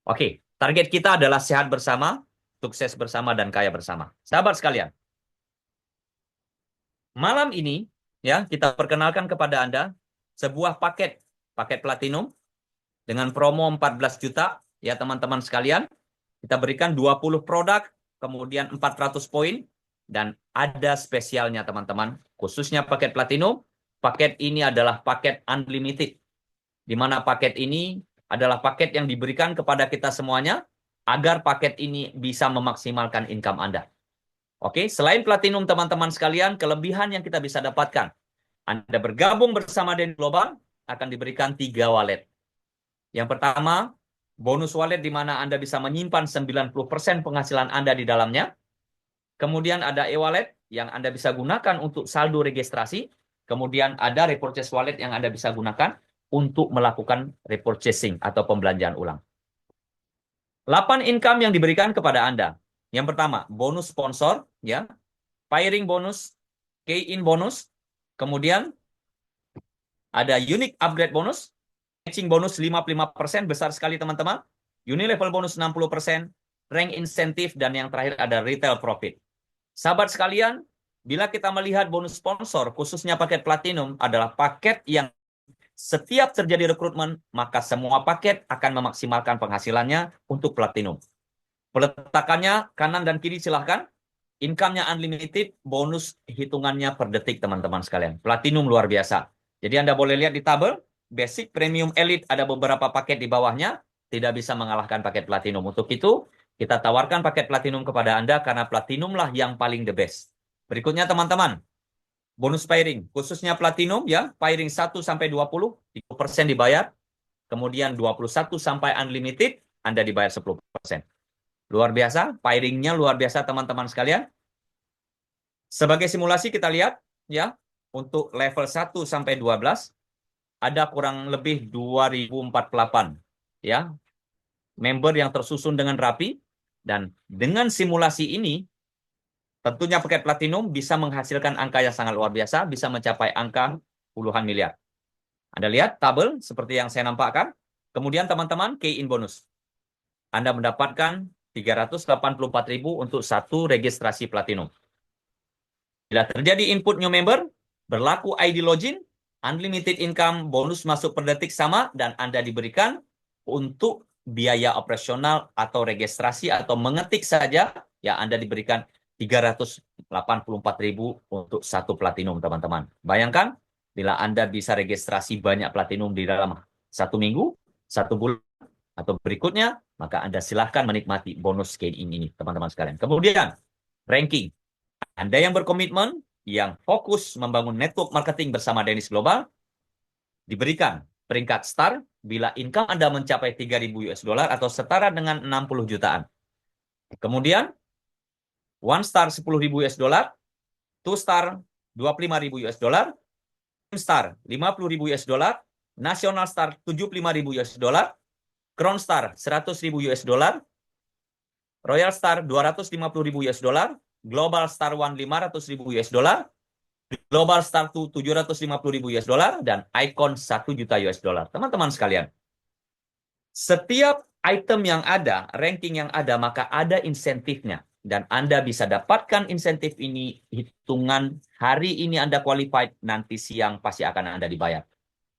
Oke, target kita adalah sehat bersama, sukses bersama, dan kaya bersama. Sahabat sekalian, malam ini, ya, kita perkenalkan kepada Anda sebuah paket platinum dengan promo 14 juta, ya teman-teman sekalian. Kita berikan 20 produk, kemudian 400 poin, dan ada spesialnya teman-teman, khususnya paket platinum. Paket ini adalah paket unlimited, di mana paket ini adalah paket yang diberikan kepada kita semuanya, agar paket ini bisa memaksimalkan income Anda. Oke, selain platinum teman-teman sekalian, kelebihan yang kita bisa dapatkan, Anda bergabung bersama Danish Global, akan diberikan 3 wallet. Yang pertama, bonus wallet di mana Anda bisa menyimpan 90% penghasilan Anda di dalamnya. Kemudian ada e-wallet yang Anda bisa gunakan untuk saldo registrasi. Kemudian ada repurchase wallet yang Anda bisa gunakan untuk melakukan repurchasing atau pembelanjaan ulang. 8 income yang diberikan kepada Anda. Yang pertama, bonus sponsor, ya, pairing bonus, key-in bonus, kemudian ada unique upgrade bonus, matching bonus 55%, besar sekali teman-teman, unilevel bonus 60%, rank insentif, dan yang terakhir ada retail profit. Sahabat sekalian, bila kita melihat bonus sponsor, khususnya paket platinum, adalah paket yang setiap terjadi rekrutmen, maka semua paket akan memaksimalkan penghasilannya untuk platinum. Peletakannya kanan dan kiri silahkan. Income-nya unlimited, bonus hitungannya per detik teman-teman sekalian. Platinum luar biasa. Jadi Anda boleh lihat di tabel, basic, premium, elite, ada beberapa paket di bawahnya, tidak bisa mengalahkan paket platinum. Untuk itu, kita tawarkan paket platinum kepada Anda karena platinumlah yang paling the best. Berikutnya teman-teman, bonus pairing, khususnya platinum, ya, pairing 1 sampai 20, 30% dibayar. Kemudian 21 sampai unlimited, Anda dibayar 10%. Luar biasa, pairingnya luar biasa teman-teman sekalian. Sebagai simulasi kita lihat, ya, untuk level 1 sampai 12 ada kurang lebih 2048, ya, member yang tersusun dengan rapi, dan dengan simulasi ini tentunya paket platinum bisa menghasilkan angka yang sangat luar biasa, bisa mencapai angka puluhan miliar. Anda lihat tabel seperti yang saya nampakkan. Kemudian teman-teman, key-in bonus. Anda mendapatkan 384.000 untuk 1 registrasi platinum. Bila terjadi input new member, berlaku ID login, unlimited income, bonus masuk per detik sama, dan Anda diberikan untuk biaya operasional atau registrasi atau mengetik saja, ya Anda diberikan 384.000 untuk satu platinum, teman-teman. Bayangkan, bila Anda bisa registrasi banyak platinum di dalam satu minggu, satu bulan, atau berikutnya, maka Anda silahkan menikmati bonus scaling ini, teman-teman sekalian. Kemudian, ranking. Anda yang berkomitmen, yang fokus membangun network marketing bersama Dennis Global, diberikan peringkat star bila income Anda mencapai 3.000 US dollar atau setara dengan 60 jutaan. Kemudian, one star 10.000 US dollar, two star 25.000 US dollar, star 50.000 US dollar, national star 75.000 US dollar, crown star 100.000 US dollar, royal star 250.000 US dollar, global star 1 500.000 US dollar, global star 2 750.000 US dollar, dan icon 1 juta US dollar. Teman-teman sekalian, setiap item yang ada, ranking yang ada, maka ada insentifnya. Dan Anda bisa dapatkan insentif ini, hitungan hari ini Anda qualified, nanti siang pasti akan Anda dibayar.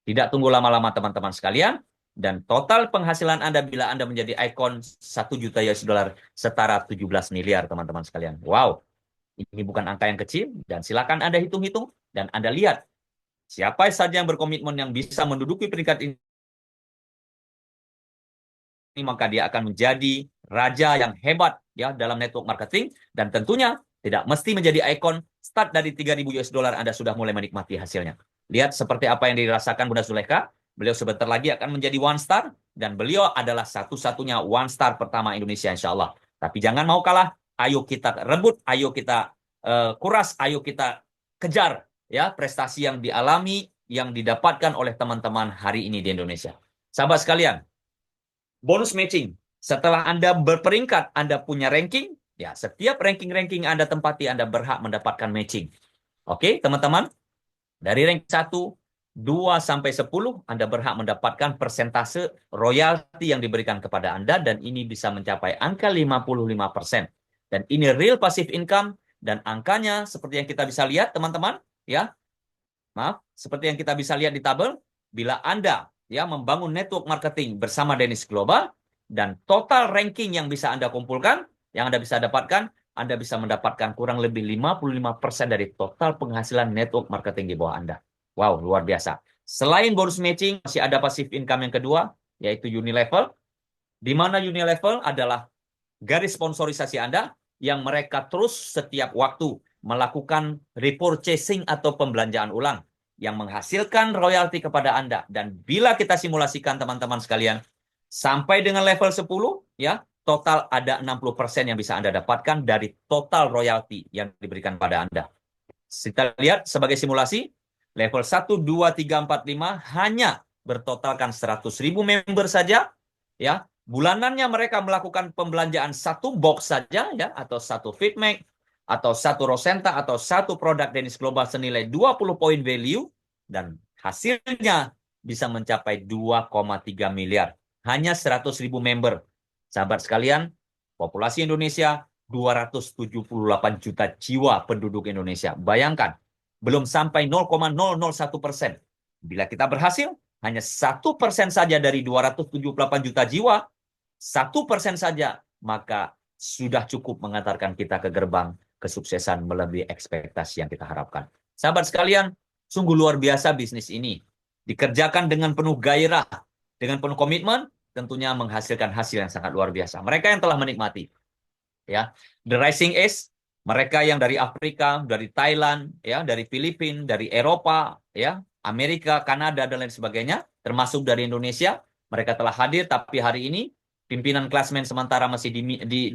Tidak tunggu lama-lama, teman-teman sekalian. Dan total penghasilan Anda bila Anda menjadi icon 1 juta US dollar setara 17 miliar, teman-teman sekalian. Wow, ini bukan angka yang kecil. Dan silakan Anda hitung-hitung dan Anda lihat siapa saja yang berkomitmen yang bisa menduduki peringkat ini, maka dia akan menjadi raja yang hebat ya dalam network marketing, dan tentunya tidak mesti menjadi icon. Start dari 3.000 US dollar Anda sudah mulai menikmati hasilnya. Lihat seperti apa yang dirasakan Bunda Zulaikha. Beliau sebentar lagi akan menjadi one star, dan beliau adalah satu-satunya one star pertama Indonesia insya Allah. Tapi jangan mau kalah, ayo kita rebut, ayo kita kuras, ayo kita kejar ya prestasi yang dialami, yang didapatkan oleh teman-teman hari ini di Indonesia. Sahabat sekalian, bonus matching. Setelah Anda berperingkat, Anda punya ranking, ya setiap ranking-ranking Anda tempati, Anda berhak mendapatkan matching. Oke, teman-teman? Dari rank 1, 2, sampai 10, Anda berhak mendapatkan persentase royalti yang diberikan kepada Anda, dan ini bisa mencapai angka 55%. Dan ini real passive income, dan angkanya seperti yang kita bisa lihat, teman-teman, ya. Maaf, seperti yang kita bisa lihat di tabel, bila Anda ya membangun network marketing bersama Dennis Global, dan total ranking yang bisa Anda kumpulkan, yang Anda bisa dapatkan, Anda bisa mendapatkan kurang lebih 55% dari total penghasilan network marketing di bawah Anda. Wow, luar biasa. Selain bonus matching, masih ada passive income yang kedua, yaitu Unilevel, di mana Unilevel adalah garis sponsorisasi Anda, yang mereka terus setiap waktu melakukan repurchasing atau pembelanjaan ulang, yang menghasilkan royalti kepada Anda. Dan bila kita simulasikan, teman-teman sekalian, sampai dengan level 10, ya, total ada 60% yang bisa Anda dapatkan dari total royalti yang diberikan pada Anda. Kita lihat sebagai simulasi, level 1, 2, 3, 4, 5 hanya bertotalkan 100.000 member saja, ya. Bulanannya mereka melakukan pembelanjaan satu box saja, ya, atau satu Fitmac, atau satu Rosenta, atau satu produk Dennis Global senilai 20 poin value, dan hasilnya bisa mencapai 2,3 miliar. Hanya 100.000 member. Sahabat sekalian, populasi Indonesia 278 juta jiwa penduduk Indonesia. Bayangkan, belum sampai 0,001%. Bila kita berhasil, hanya 1% saja dari 278 juta jiwa, 1% saja, maka sudah cukup mengantarkan kita ke gerbang kesuksesan melebihi ekspektasi yang kita harapkan. Sahabat sekalian, sungguh luar biasa bisnis ini. Dikerjakan dengan penuh gairah, dengan penuh komitmen, tentunya menghasilkan hasil yang sangat luar biasa. Mereka yang telah menikmati, ya, The Rising Ace, mereka yang dari Afrika, dari Thailand, ya, dari Filipina, dari Eropa, ya, Amerika, Kanada, dan lain sebagainya, termasuk dari Indonesia, mereka telah hadir. Tapi hari ini pimpinan klasmen sementara masih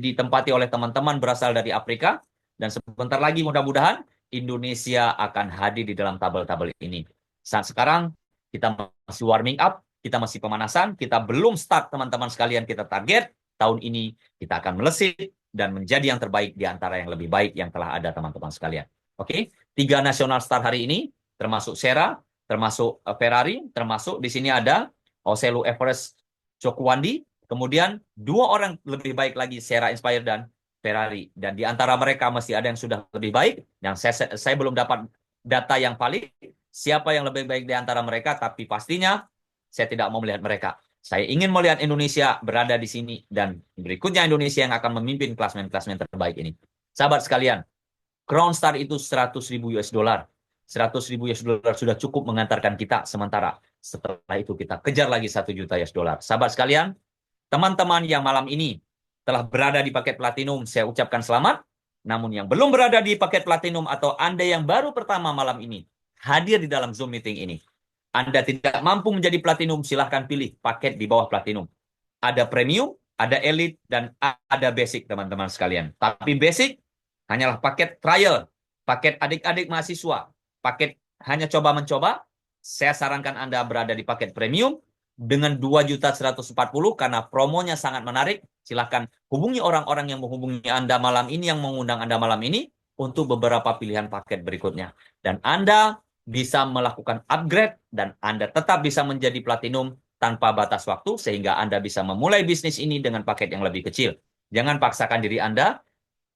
ditempati oleh teman-teman berasal dari Afrika, dan sebentar lagi mudah-mudahan Indonesia akan hadir di dalam tabel-tabel ini. Saat sekarang kita masih warming up, kita masih pemanasan, kita belum start, teman-teman sekalian. Kita target tahun ini kita akan melesit dan menjadi yang terbaik di antara yang lebih baik yang telah ada, teman-teman sekalian. Oke, 3 national star hari ini, termasuk Sera, termasuk Ferrari, termasuk di sini ada Oselu Everest Chokwandi, kemudian 2 orang lebih baik lagi, Sera Inspire dan Ferrari. Dan di antara mereka masih ada yang sudah lebih baik, yang saya belum dapat data yang valid, siapa yang lebih baik di antara mereka, tapi pastinya saya tidak mau melihat mereka. Saya ingin melihat Indonesia berada di sini dan berikutnya Indonesia yang akan memimpin klasmen-klasmen terbaik ini. Sahabat sekalian, Crown Star itu 100.000 US dollar. 100.000 US dollar sudah cukup mengantarkan kita sementara. Setelah itu kita kejar lagi 1 juta US dollar. Sahabat sekalian, teman-teman yang malam ini telah berada di paket platinum, saya ucapkan selamat. Namun yang belum berada di paket platinum atau Anda yang baru pertama malam ini hadir di dalam Zoom meeting ini, Anda tidak mampu menjadi platinum, silahkan pilih paket di bawah platinum. Ada premium, ada elite, dan ada basic, teman-teman sekalian. Tapi basic hanyalah paket trial, paket adik-adik mahasiswa, paket hanya coba-mencoba. Saya sarankan Anda berada di paket premium dengan 2.140.000 karena promonya sangat menarik. Silahkan hubungi orang-orang yang menghubungi Anda malam ini, yang mengundang Anda malam ini, untuk beberapa pilihan paket berikutnya. Dan Anda bisa melakukan upgrade dan Anda tetap bisa menjadi platinum tanpa batas waktu sehingga Anda bisa memulai bisnis ini dengan paket yang lebih kecil. Jangan paksakan diri Anda,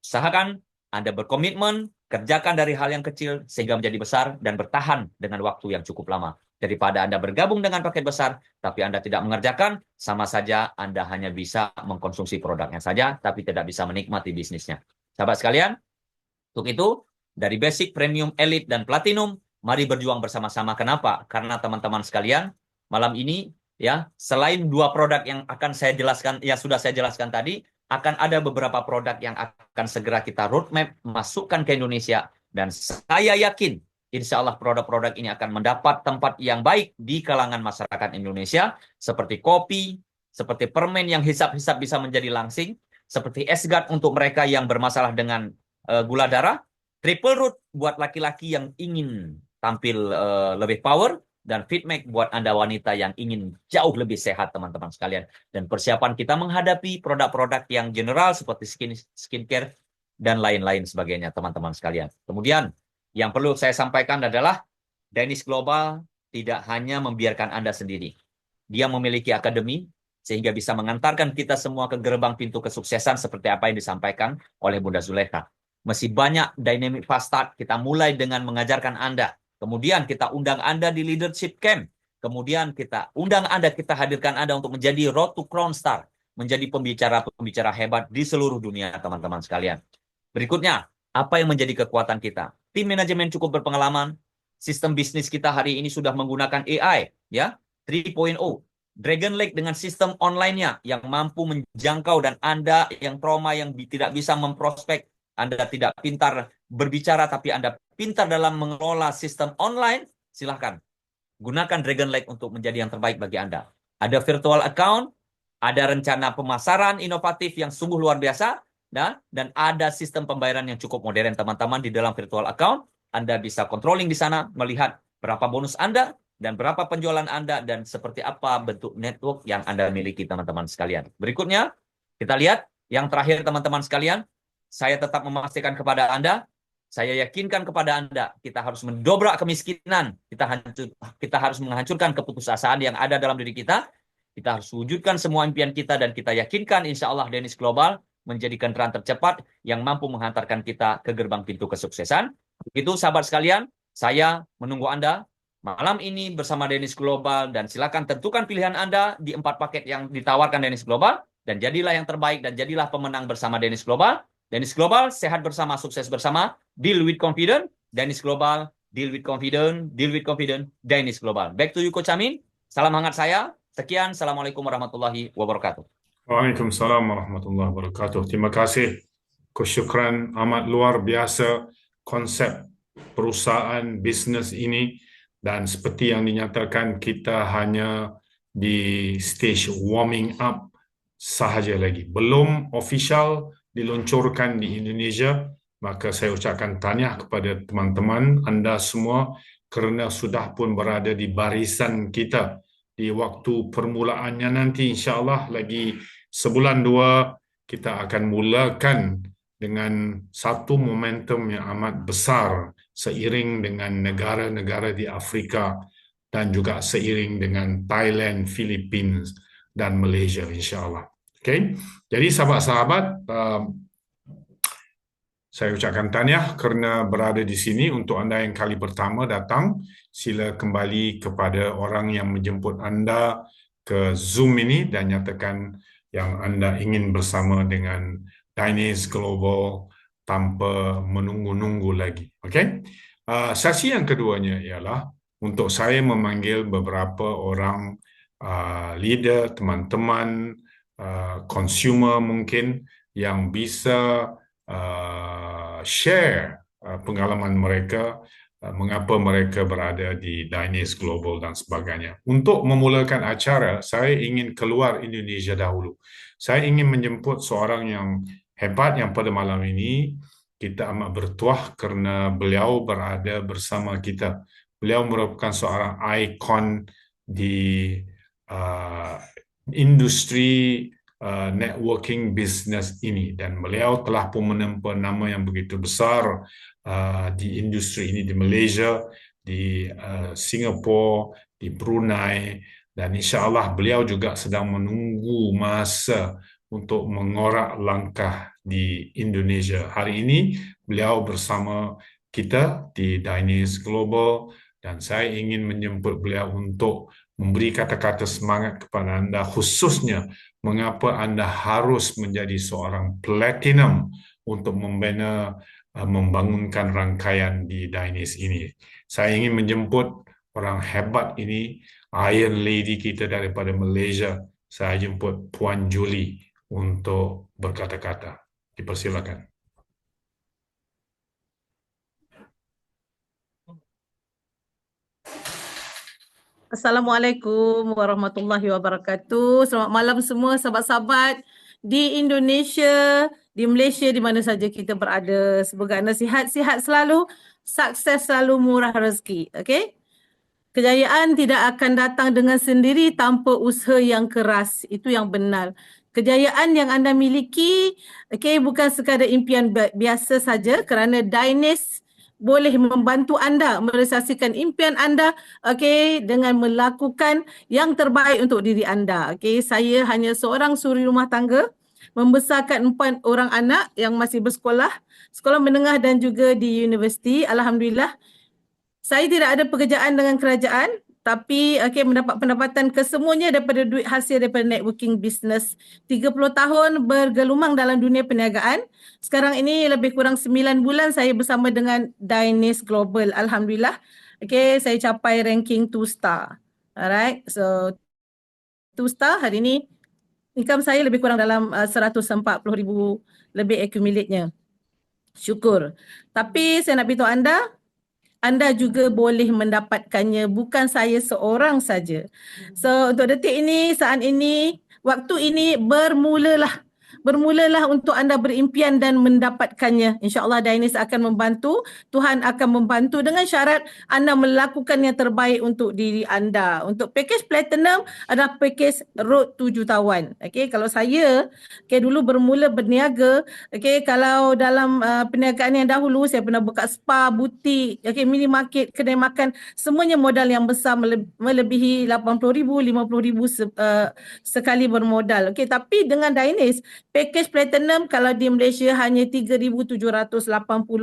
usahakan Anda berkomitmen, kerjakan dari hal yang kecil sehingga menjadi besar dan bertahan dengan waktu yang cukup lama. Daripada Anda bergabung dengan paket besar, tapi Anda tidak mengerjakan, sama saja Anda hanya bisa mengkonsumsi produknya saja, tapi tidak bisa menikmati bisnisnya. Sahabat sekalian, untuk itu, dari basic, premium, elite, dan platinum, mari berjuang bersama-sama. Kenapa? Karena teman-teman sekalian, malam ini, ya, selain 2 produk yang akan saya jelaskan, yang sudah saya jelaskan tadi, akan ada beberapa produk yang akan segera kita roadmap, masukkan ke Indonesia, dan saya yakin, insya Allah produk-produk ini akan mendapat tempat yang baik di kalangan masyarakat Indonesia, seperti kopi, seperti permen yang hisap-hisap bisa menjadi langsing, seperti S-Guard untuk mereka yang bermasalah dengan gula darah, Triple Root buat laki-laki yang ingin tampil lebih power, dan FitMake buat Anda wanita yang ingin jauh lebih sehat, teman-teman sekalian. Dan persiapan kita menghadapi produk-produk yang general seperti skincare dan lain-lain sebagainya, teman-teman sekalian. Kemudian, yang perlu saya sampaikan adalah Danish Global tidak hanya membiarkan Anda sendiri. Dia memiliki akademi sehingga bisa mengantarkan kita semua ke gerbang pintu kesuksesan seperti apa yang disampaikan oleh Bunda Zulekha. Masih banyak dynamic fast start. Kita mulai dengan mengajarkan Anda. Kemudian kita undang Anda di leadership camp. Kemudian kita undang Anda, kita hadirkan Anda untuk menjadi Road to Crown Star. Menjadi pembicara-pembicara hebat di seluruh dunia, teman-teman sekalian. Berikutnya, apa yang menjadi kekuatan kita? Tim manajemen cukup berpengalaman. Sistem bisnis kita hari ini sudah menggunakan AI, ya, 3.0. Dragon Lake dengan sistem online-nya yang mampu menjangkau, dan Anda yang trauma, yang tidak bisa memprospek, Anda tidak pintar berbicara, tapi Anda pintar dalam mengelola sistem online, silahkan. Gunakan Dragon Lake untuk menjadi yang terbaik bagi Anda. Ada virtual account, ada rencana pemasaran inovatif yang sungguh luar biasa, dan ada sistem pembayaran yang cukup modern, teman-teman. Di dalam virtual account, Anda bisa controlling di sana, melihat berapa bonus Anda, dan berapa penjualan Anda, dan seperti apa bentuk network yang Anda miliki, teman-teman sekalian. Berikutnya, kita lihat yang terakhir, teman-teman sekalian. Saya tetap memastikan kepada Anda, saya yakinkan kepada Anda, kita harus mendobrak kemiskinan, kita harus menghancurkan keputusasaan yang ada dalam diri kita harus wujudkan semua impian kita, dan kita yakinkan insya Allah Danish Global menjadi kendaraan tercepat yang mampu menghantarkan kita ke gerbang pintu kesuksesan. Begitu sahabat sekalian, saya menunggu Anda malam ini bersama Danish Global, dan silakan tentukan pilihan Anda di 4 paket yang ditawarkan Danish Global, dan jadilah yang terbaik, dan jadilah pemenang bersama Danish Global. Danish Global, sehat bersama, sukses bersama. Deal with confidence. Danish Global, deal with confidence. Deal with confidence. Danish Global. Back to you, Coach Amin. Salam hangat saya. Sekian. Assalamualaikum warahmatullahi wabarakatuh. Waalaikumsalam warahmatullahi wabarakatuh. Terima kasih. Kesyukran, amat luar biasa konsep perusahaan bisnes ini, dan seperti yang dinyatakan, kita hanya di stage warming up sahaja lagi. Belum official diluncurkan di Indonesia, maka saya ucapkan tahniah kepada teman-teman Anda semua kerana sudah pun berada di barisan kita. Di waktu permulaannya nanti, insya-Allah lagi sebulan 2, kita akan mulakan dengan satu momentum yang amat besar seiring dengan negara-negara di Afrika dan juga seiring dengan Thailand, Philippines dan Malaysia, insya-Allah. Okay? Jadi sahabat-sahabat, saya ucapkan tahniah kerana berada di sini. Untuk anda yang kali pertama datang, sila kembali kepada orang yang menjemput anda ke Zoom ini dan nyatakan yang Anda ingin bersama dengan Dynase Global tanpa menunggu-nunggu lagi. Okey? Sesi yang keduanya ialah untuk saya memanggil beberapa orang leader, teman-teman, consumer mungkin yang bisa share pengalaman mereka, mengapa mereka berada di Dynase Global dan sebagainya. Untuk memulakan acara, saya ingin keluar Indonesia dahulu. Saya ingin menjemput seorang yang hebat yang pada malam ini kita amat bertuah kerana beliau berada bersama kita. Beliau merupakan seorang ikon di industri networking business ini dan beliau telah pun menempa nama yang begitu besar di industri ini di Malaysia, di Singapura, di Brunei dan insya-Allah beliau juga sedang menunggu masa untuk mengorak langkah di Indonesia. Hari ini beliau bersama kita di Dynase Global dan saya ingin menjemput beliau untuk memberi kata-kata semangat kepada anda khususnya mengapa anda harus menjadi seorang platinum untuk membangunkan rangkaian di Dynase ini. Saya ingin menjemput orang hebat ini, Iron Lady kita daripada Malaysia. Saya jemput Puan Julie untuk berkata-kata. Dipersilakan. Assalamualaikum warahmatullahi wabarakatuh. Selamat malam semua sahabat-sahabat di Indonesia, di Malaysia, di mana saja kita berada. Semoga anda sihat-sihat selalu, sukses selalu, murah rezeki. Okey? Kejayaan tidak akan datang dengan sendiri tanpa usaha yang keras. Itu yang benar. Kejayaan yang anda miliki, bukan sekadar impian biasa saja kerana Dynase boleh membantu anda merealisasikan impian anda dengan melakukan yang terbaik untuk diri anda. Saya hanya seorang suri rumah tangga membesarkan 4 orang anak yang masih bersekolah, sekolah menengah dan juga di universiti. Alhamdulillah. Saya tidak ada pekerjaan dengan kerajaan tapi mendapat pendapatan kesemuanya daripada duit hasil daripada networking business. 30 tahun bergelumang dalam dunia perniagaan. Sekarang ini lebih kurang 9 bulan saya bersama dengan Dynase Global. Alhamdulillah. Saya capai ranking 2 star. Alright. So 2 star hari ini income saya lebih kurang dalam 140,000 lebih accumulate-nya. Syukur. Tapi saya nak beritahu anda juga boleh mendapatkannya, bukan saya seorang saja. So untuk detik ini, saat ini, waktu ini bermulalah untuk anda berimpian dan mendapatkannya. InsyaAllah Dynase akan membantu, Tuhan akan membantu dengan syarat anda melakukan yang terbaik untuk diri anda. Untuk package platinum adalah package road to jutawan. Kalau saya dulu bermula berniaga, kalau dalam perniagaan yang dahulu saya pernah buka spa, butik, minimarket, kedai makan, semuanya modal yang besar melebihi 80,000, 50,000 sekali bermodal. Tapi dengan Dynase, package platinum kalau di Malaysia hanya 3,780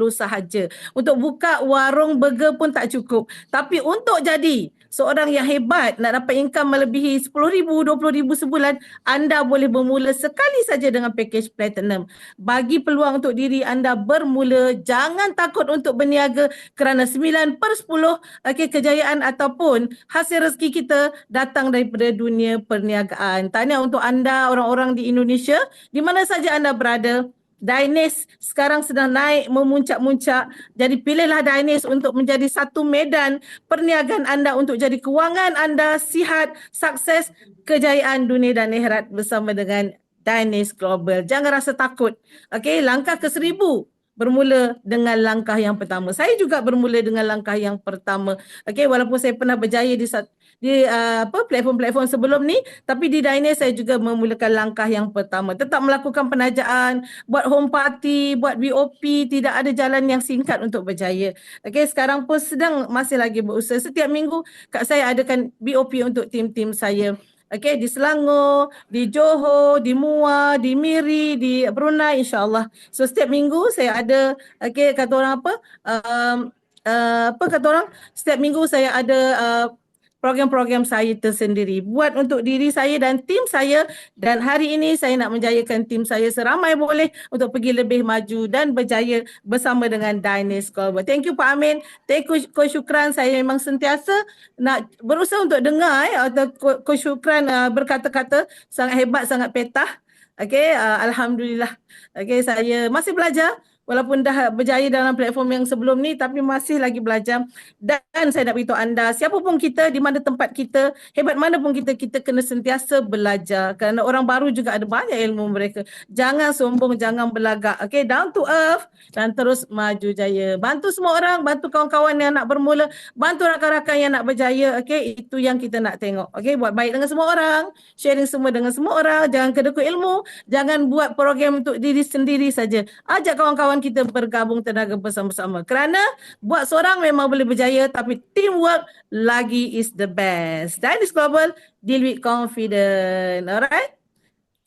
sahaja. Untuk buka warung burger pun tak cukup. Tapi untuk jadi seorang yang hebat, nak dapat income melebihi 10,000, 20,000 sebulan, anda boleh bermula sekali saja dengan package platinum. Bagi peluang untuk diri anda bermula, jangan takut untuk berniaga kerana 9/10 kejayaan ataupun hasil rezeki kita datang daripada dunia perniagaan. Tahniah untuk anda orang-orang di Indonesia, di mana saja anda berada. Dynase sekarang sedang naik memuncak-muncak. Jadi pilihlah Dynase untuk menjadi satu medan perniagaan anda untuk jadi kewangan anda sihat, sukses, kejayaan dunia dan akhirat bersama dengan Dynase Global. Jangan rasa takut. Langkah ke-1000 bermula dengan langkah yang pertama. Saya juga bermula dengan langkah yang pertama. Walaupun saya pernah berjaya di platform-platform sebelum ni, tapi di Dynase saya juga memulakan langkah yang pertama. Tetap melakukan penajaan, buat home party, buat BOP, tidak ada jalan yang singkat untuk berjaya. Sekarang pun masih lagi berusaha. Setiap minggu saya adakan BOP untuk tim-tim saya. Di Selangor, di Johor, di Muar, di Miri, di Brunei, insyaAllah. So setiap minggu saya ada, kata orang setiap minggu saya ada program-program saya tersendiri. Buat untuk diri saya dan tim saya, dan hari ini saya nak menjayakan tim saya seramai boleh untuk pergi lebih maju dan berjaya bersama dengan Dynasty Global. Thank you Pak Amin. Thank you Coach Syukran. Saya memang sentiasa nak berusaha untuk dengar atau Coach Syukran berkata-kata sangat hebat, sangat petah. Okey, alhamdulillah. Okey, saya masih belajar. Walaupun dah berjaya dalam platform yang sebelum ni, tapi masih lagi belajar. Dan saya nak beritahu anda, siapapun kita, di mana tempat kita, hebat mana pun kita, kita kena sentiasa belajar. Kerana orang baru juga ada banyak ilmu mereka. Jangan sombong, jangan belagak. Okay, down to earth dan terus maju jaya. Bantu semua orang, bantu kawan-kawan yang nak bermula, bantu rakan-rakan yang nak berjaya. Okay, itu yang kita nak tengok. Okay, buat baik dengan semua orang, sharing semua dengan semua orang, jangan kedekut ilmu, jangan buat program untuk diri sendiri saja. Ajak kawan-kawan kita bergabung tenaga bersama-sama. Kerana buat seorang memang boleh berjaya, tapi teamwork lagi is the best. Dynasty Global, deal with confidence. Alright?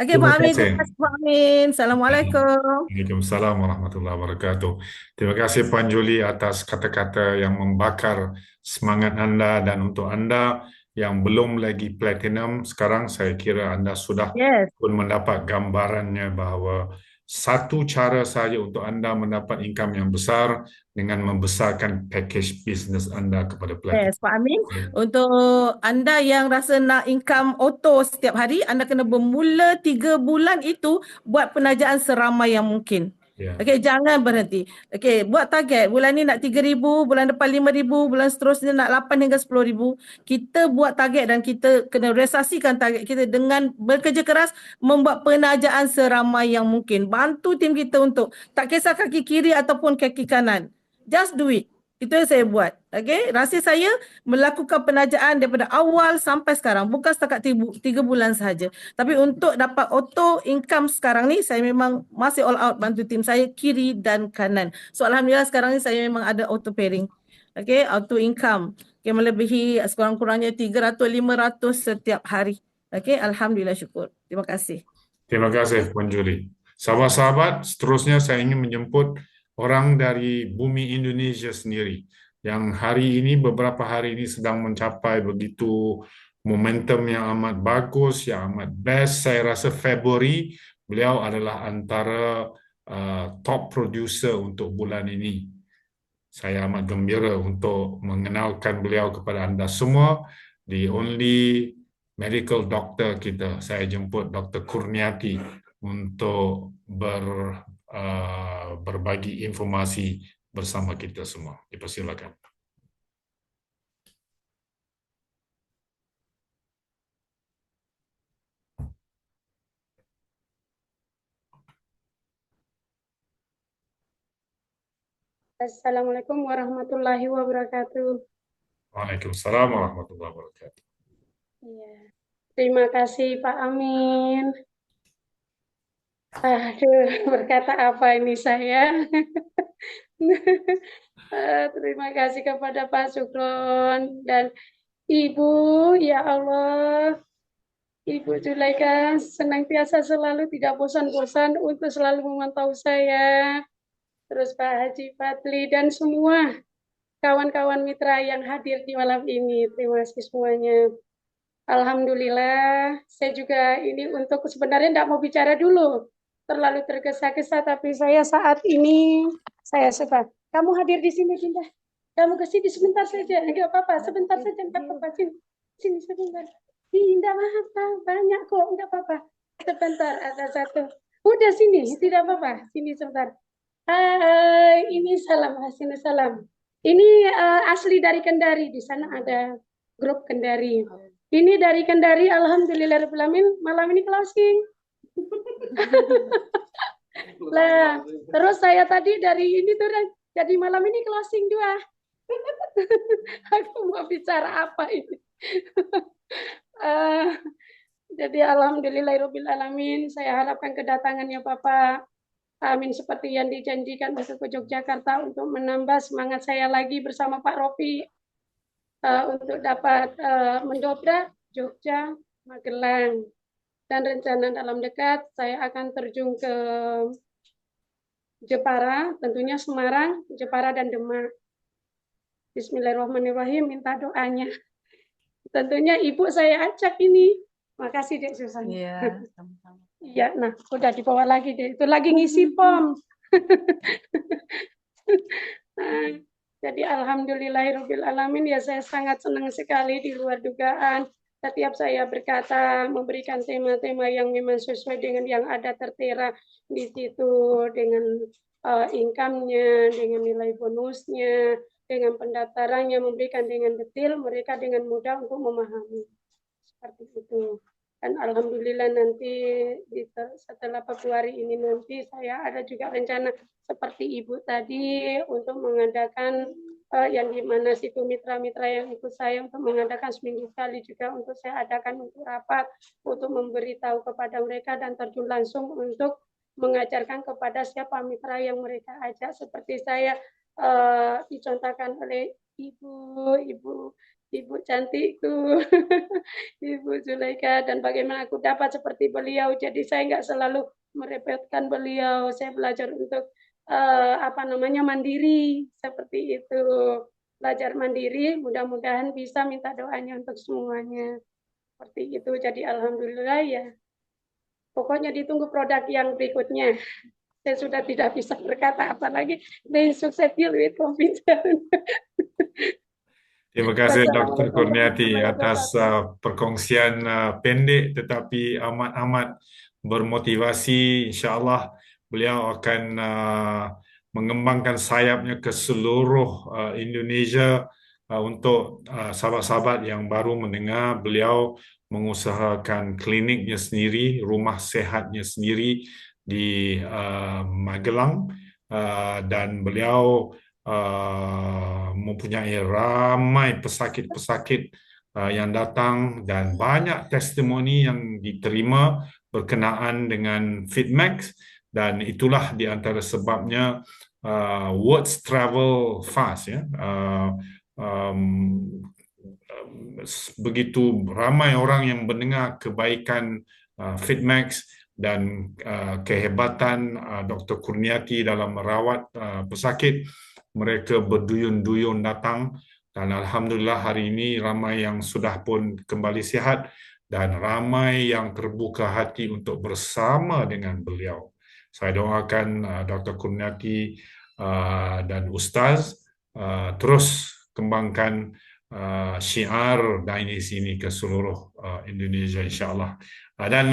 Okay, Terima Pak Amin. kasih. Terima kasih, Pak Amin. Assalamualaikum. Waalaikumsalam warahmatullahi wabarakatuh. Terima kasih Puan Julie atas kata-kata yang membakar semangat anda, dan untuk anda yang belum lagi platinum, sekarang saya kira anda sudah Yes. pun mendapat gambarannya bahawa satu cara saja untuk anda mendapat income yang besar dengan membesarkan package bisnes anda kepada platinum. Yes, Pak Amin. Untuk anda yang rasa nak income auto setiap hari, anda kena bermula 3 bulan itu buat penajaan seramai yang mungkin. Ya. Okey, jangan berhenti. Okey, buat target. Bulan ni nak 3,000, bulan depan 5,000, bulan seterusnya nak 8 hingga 10,000. Kita buat target dan kita kena realisasikan target kita dengan bekerja keras membuat penajaan seramai yang mungkin. Bantu tim kita untuk tak kisah kaki kiri ataupun kaki kanan. Just do it. Itu yang saya buat. Okey, rahsia saya melakukan penajaan daripada awal sampai sekarang. Bukan setakat 3 bulan sahaja. Tapi untuk dapat auto income sekarang ni, saya memang masih all out bantu tim saya kiri dan kanan. So, alhamdulillah sekarang ni saya memang ada auto pairing. Okey, auto income. Okey, melebihi sekurang-kurangnya 300-500 setiap hari. Okey, alhamdulillah syukur. Terima kasih. Terima kasih Puan Julie. Sahabat-sahabat, seterusnya saya ingin menjemput orang dari bumi Indonesia sendiri yang hari ini, beberapa hari ini sedang mencapai begitu momentum yang amat bagus, yang amat best. Saya rasa Februari beliau adalah antara top producer untuk bulan ini. Saya amat gembira untuk mengenalkan beliau kepada anda semua. The only medical doctor kita, saya jemput Dr. Kurniati untuk berbagi informasi bersama kita semua. Dipersilakan. Assalamualaikum warahmatullahi wabarakatuh. Waalaikumsalam warahmatullahi wabarakatuh. Ya. Terima kasih Pak Amin. Aduh, berkata apa ini saya? Terima kasih kepada Pak Sukron dan Ibu, ya Allah. Ibu Zulaika senantiasa selalu tidak bosan-bosan untuk selalu memantau saya. Terus Pak Haji Fadli dan semua kawan-kawan mitra yang hadir di malam ini. Terima kasih semuanya. Alhamdulillah, saya juga ini untuk sebenarnya tidak mau bicara dulu. Terlalu tergesa-gesa, tapi saya saat ini, saya suka. Kamu hadir di sini, Dinda. Kamu ke sini sebentar saja. Enggak apa-apa, sebentar saja. Enggak apa-apa, sini sebentar. Dinda, maaf, banyak kok. Enggak apa-apa. Sebentar, ada satu. Udah sini, tidak apa-apa. Sini sebentar. Hai, ini salam Hasin salam. Ini asli dari Kendari. Di sana ada grup Kendari. Ini dari Kendari. Alhamdulillahirobbilalamin. Malam ini closing. Lah, terus saya tadi dari ini tuh jadi malam ini closing 2. Aku mau bicara apa ini? Jadi alhamdulillahirobbilalamin. Saya harapkan kedatangannya Bapak Amin seperti yang dijanjikan untuk ke Yogyakarta untuk menambah semangat saya lagi bersama Pak Rofi untuk dapat mendobrak Jogja, Magelang. Dan rencana dalam dekat saya akan terjun ke Jepara, tentunya Semarang, Jepara dan Demak. Bismillahirrahmanirrahim, minta doanya. tentunya ibu saya ajak ini. Makasih Dek Susan. Iya, sama-sama. Iya, nah udah dibawa lagi deh. Itu lagi ngisi pom. Nah, jadi alhamdulillahirabbil alamin ya, saya sangat senang sekali di luar dugaan. Setiap saya berkata memberikan tema-tema yang memang sesuai dengan yang ada tertera di situ, dengan income-nya, dengan nilai bonusnya, dengan pendaftarannya, memberikan dengan detail, mereka dengan mudah untuk memahami. Seperti itu. Dan alhamdulillah nanti setelah Februari ini nanti saya ada juga rencana seperti ibu tadi untuk mengadakan yang di mana situ mitra-mitra yang ikut saya untuk mengadakan seminggu sekali juga untuk saya adakan untuk rapat, untuk memberitahu kepada mereka dan terjun langsung untuk mengajarkan kepada siapa mitra yang mereka ajak, seperti saya dicontohkan oleh ibu cantikku, Ibu Zulaika, dan bagaimana aku dapat seperti beliau. Jadi saya nggak selalu merepotkan beliau. Saya belajar untuk mandiri seperti itu. Belajar mandiri, mudah-mudahan bisa minta doanya untuk semuanya. Seperti itu. Jadi alhamdulillah ya. Pokoknya ditunggu produk yang berikutnya. Saya sudah tidak bisa berkata apa lagi. They success deal with confidence. Terima kasih Dr. Wassalamualaikum Kurniati warahmatullahi atas wabarakatuh. perkongsian pendek tetapi amat-amat bermotivasi. InsyaAllah beliau akan mengembangkan sayapnya ke seluruh Indonesia untuk sahabat-sahabat yang baru mendengar. Beliau mengusahakan kliniknya sendiri, rumah sehatnya sendiri di Magelang, dan beliau mempunyai ramai pesakit-pesakit yang datang dan banyak testimoni yang diterima berkenaan dengan Fitmax, dan itulah di antara sebabnya words travel fast, ya. Begitu ramai orang yang mendengar kebaikan Fitmax dan kehebatan Dr. Kurniati dalam merawat pesakit, mereka berduyun-duyun datang, dan alhamdulillah hari ini ramai yang sudah pun kembali sihat dan ramai yang terbuka hati untuk bersama dengan beliau. Saya doakan Dr. Kurniati dan Ustaz terus kembangkan syiar Dainis ini ke seluruh Indonesia, insyaAllah. Dan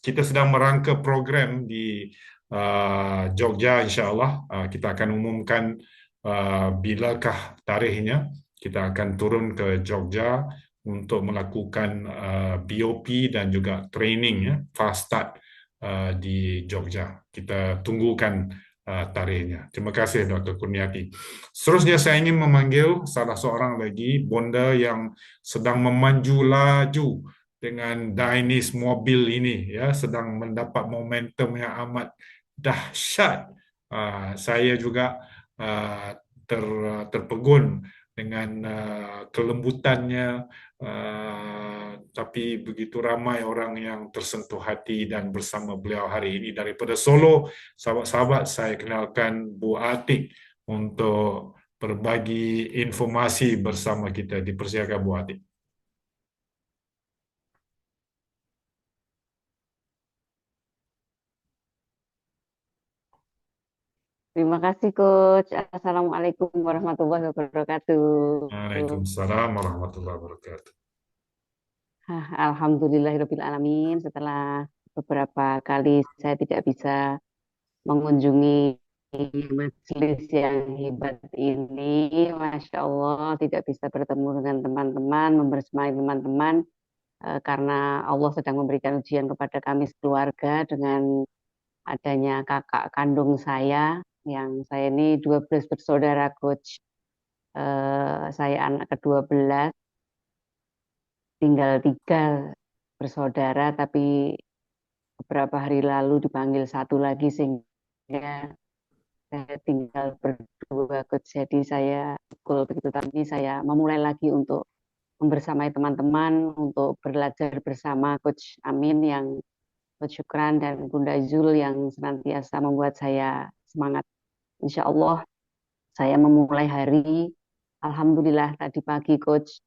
kita sedang merangka program di Jogja, insyaAllah. Kita akan umumkan bilakah tarikhnya. Kita akan turun ke Jogja untuk melakukan BOP dan juga training, ya, fast start di Jogja. Kita tunggukan tarikhnya. Terima kasih Dr. Kurniati. Seterusnya saya ingin memanggil salah seorang lagi bonda yang sedang memanju laju dengan Dainis mobil ini, ya, sedang mendapat momentum yang amat dahsyat. Saya juga terpegun dengan kelembutannya, tapi begitu ramai orang yang tersentuh hati dan bersama beliau hari ini. Daripada Solo, sahabat-sahabat, saya kenalkan Bu Atik untuk berbagi informasi bersama kita. Dipersilakan Bu Atik. Terima kasih Coach. Assalamualaikum warahmatullahi wabarakatuh. Waalaikumsalam warahmatullahi wabarakatuh. Alhamdulillahirabbil alamin. Setelah beberapa kali saya tidak bisa mengunjungi majelis yang hebat ini, Masya Allah, tidak bisa bertemu dengan teman-teman, membersamai teman-teman, karena Allah sedang memberikan ujian kepada kami sekeluarga dengan adanya kakak kandung saya, yang saya ini 12 bersaudara Coach. Saya anak ke-12, tinggal 3 bersaudara, tapi beberapa hari lalu dipanggil satu lagi sehingga saya tinggal berdua Coach. Jadi saya begitu, tapi saya memulai lagi untuk membersamai teman-teman, untuk belajar bersama Coach Amin, yang Coach Syukran, dan Bunda Zul yang senantiasa membuat saya semangat. Insya Allah saya memulai hari, alhamdulillah tadi pagi Coach,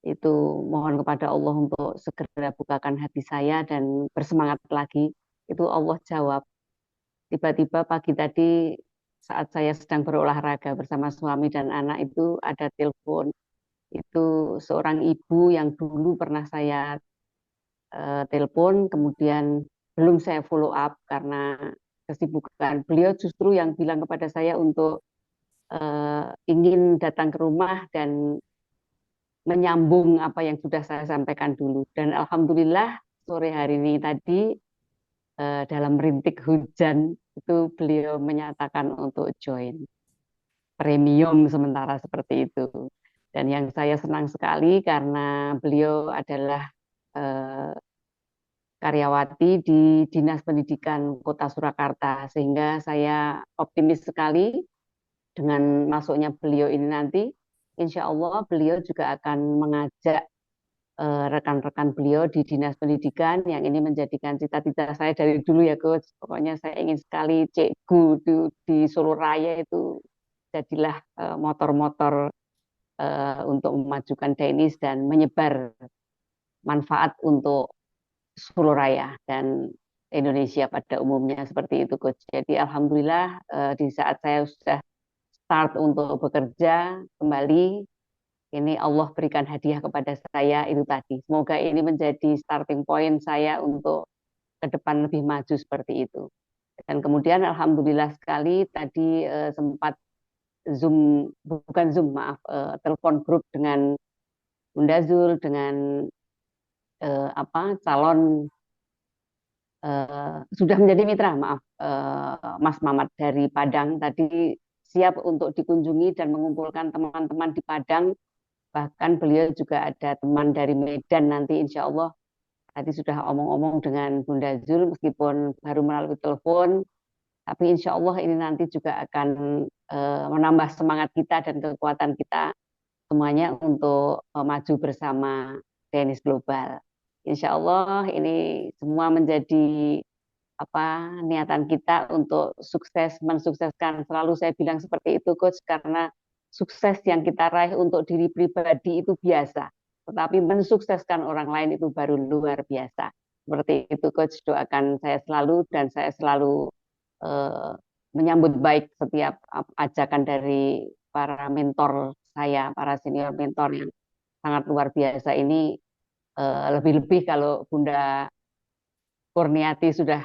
Itu mohon kepada Allah untuk segera bukakan hati saya dan bersemangat lagi. Itu Allah jawab. Tiba-tiba pagi tadi saat saya sedang berolahraga bersama suami dan anak itu ada telepon. Itu seorang ibu yang dulu pernah saya telepon, kemudian belum saya follow up karena kesibukan. Beliau justru yang bilang kepada saya untuk ingin datang ke rumah dan menyambung apa yang sudah saya sampaikan dulu. Dan alhamdulillah sore hari ini tadi dalam rintik hujan itu beliau menyatakan untuk join premium sementara seperti itu. Dan yang saya senang sekali karena beliau adalah karyawati di Dinas Pendidikan Kota Surakarta, sehingga saya optimis sekali dengan masuknya beliau ini nanti. Insya Allah beliau juga akan mengajak rekan-rekan beliau di Dinas Pendidikan yang ini menjadikan cita-cita saya dari dulu ya Coach. Pokoknya saya ingin sekali cikgu di Solo Raya itu jadilah motor-motor untuk memajukan tenis dan menyebar manfaat untuk Solo Raya dan Indonesia pada umumnya seperti itu Coach. Jadi alhamdulillah di saat saya sudah start untuk bekerja kembali, ini Allah berikan hadiah kepada saya itu tadi. Semoga ini menjadi starting point saya untuk ke depan lebih maju seperti itu. Dan kemudian alhamdulillah sekali tadi sempat Zoom, bukan Zoom maaf, telepon grup dengan Bunda Zul, dengan calon sudah menjadi mitra, maaf, Mas Mamat dari Padang tadi siap untuk dikunjungi dan mengumpulkan teman-teman di Padang. Bahkan beliau juga ada teman dari Medan nanti insya Allah. Tadi sudah omong-omong dengan Bunda Zul meskipun baru melalui telepon. Tapi insya Allah ini nanti juga akan menambah semangat kita dan kekuatan kita semuanya untuk maju bersama tenis global. Insya Allah ini semua menjadi niatan kita untuk sukses, mensukseskan. Selalu saya bilang seperti itu Coach, karena sukses yang kita raih untuk diri pribadi itu biasa, tetapi mensukseskan orang lain itu baru luar biasa. Seperti itu Coach, doakan saya selalu dan saya selalu menyambut baik setiap ajakan dari para mentor saya, para senior mentor yang sangat luar biasa ini. Lebih-lebih kalau Bunda Kurniati sudah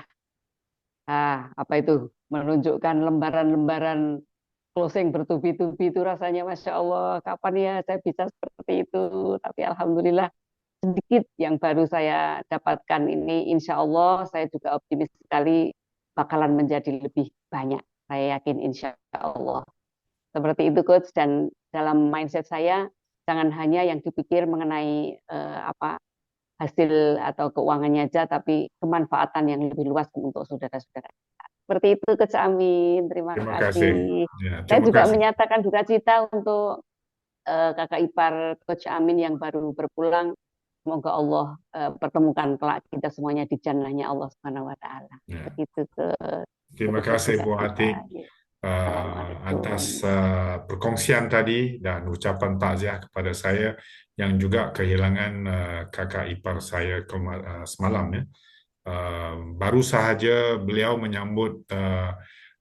menunjukkan lembaran-lembaran closing bertubi-tubi itu rasanya Masya Allah, kapan ya saya bisa seperti itu. Tapi Alhamdulillah sedikit yang baru saya dapatkan ini, insya Allah saya juga optimis sekali bakalan menjadi lebih banyak. Saya yakin insya Allah. Seperti itu Coach, dan dalam mindset saya jangan hanya yang dipikir mengenai hasil atau keuangannya aja, tapi kemanfaatan yang lebih luas untuk saudara-saudara. Seperti itu Coach Amin, terima kasih. Ya, Saya terima juga kasih. menyatakan duka cita untuk kakak ipar Coach Amin yang baru berpulang. Semoga Allah pertemukan kelak kita semuanya di jannahnya Allah Subhanahu wa taala. Ya. Begitu ke Terima kasih Bu Atik atas perkongsian tadi dan ucapan takziah kepada saya yang juga kehilangan kakak ipar saya semalam ya. Baru sahaja beliau menyambut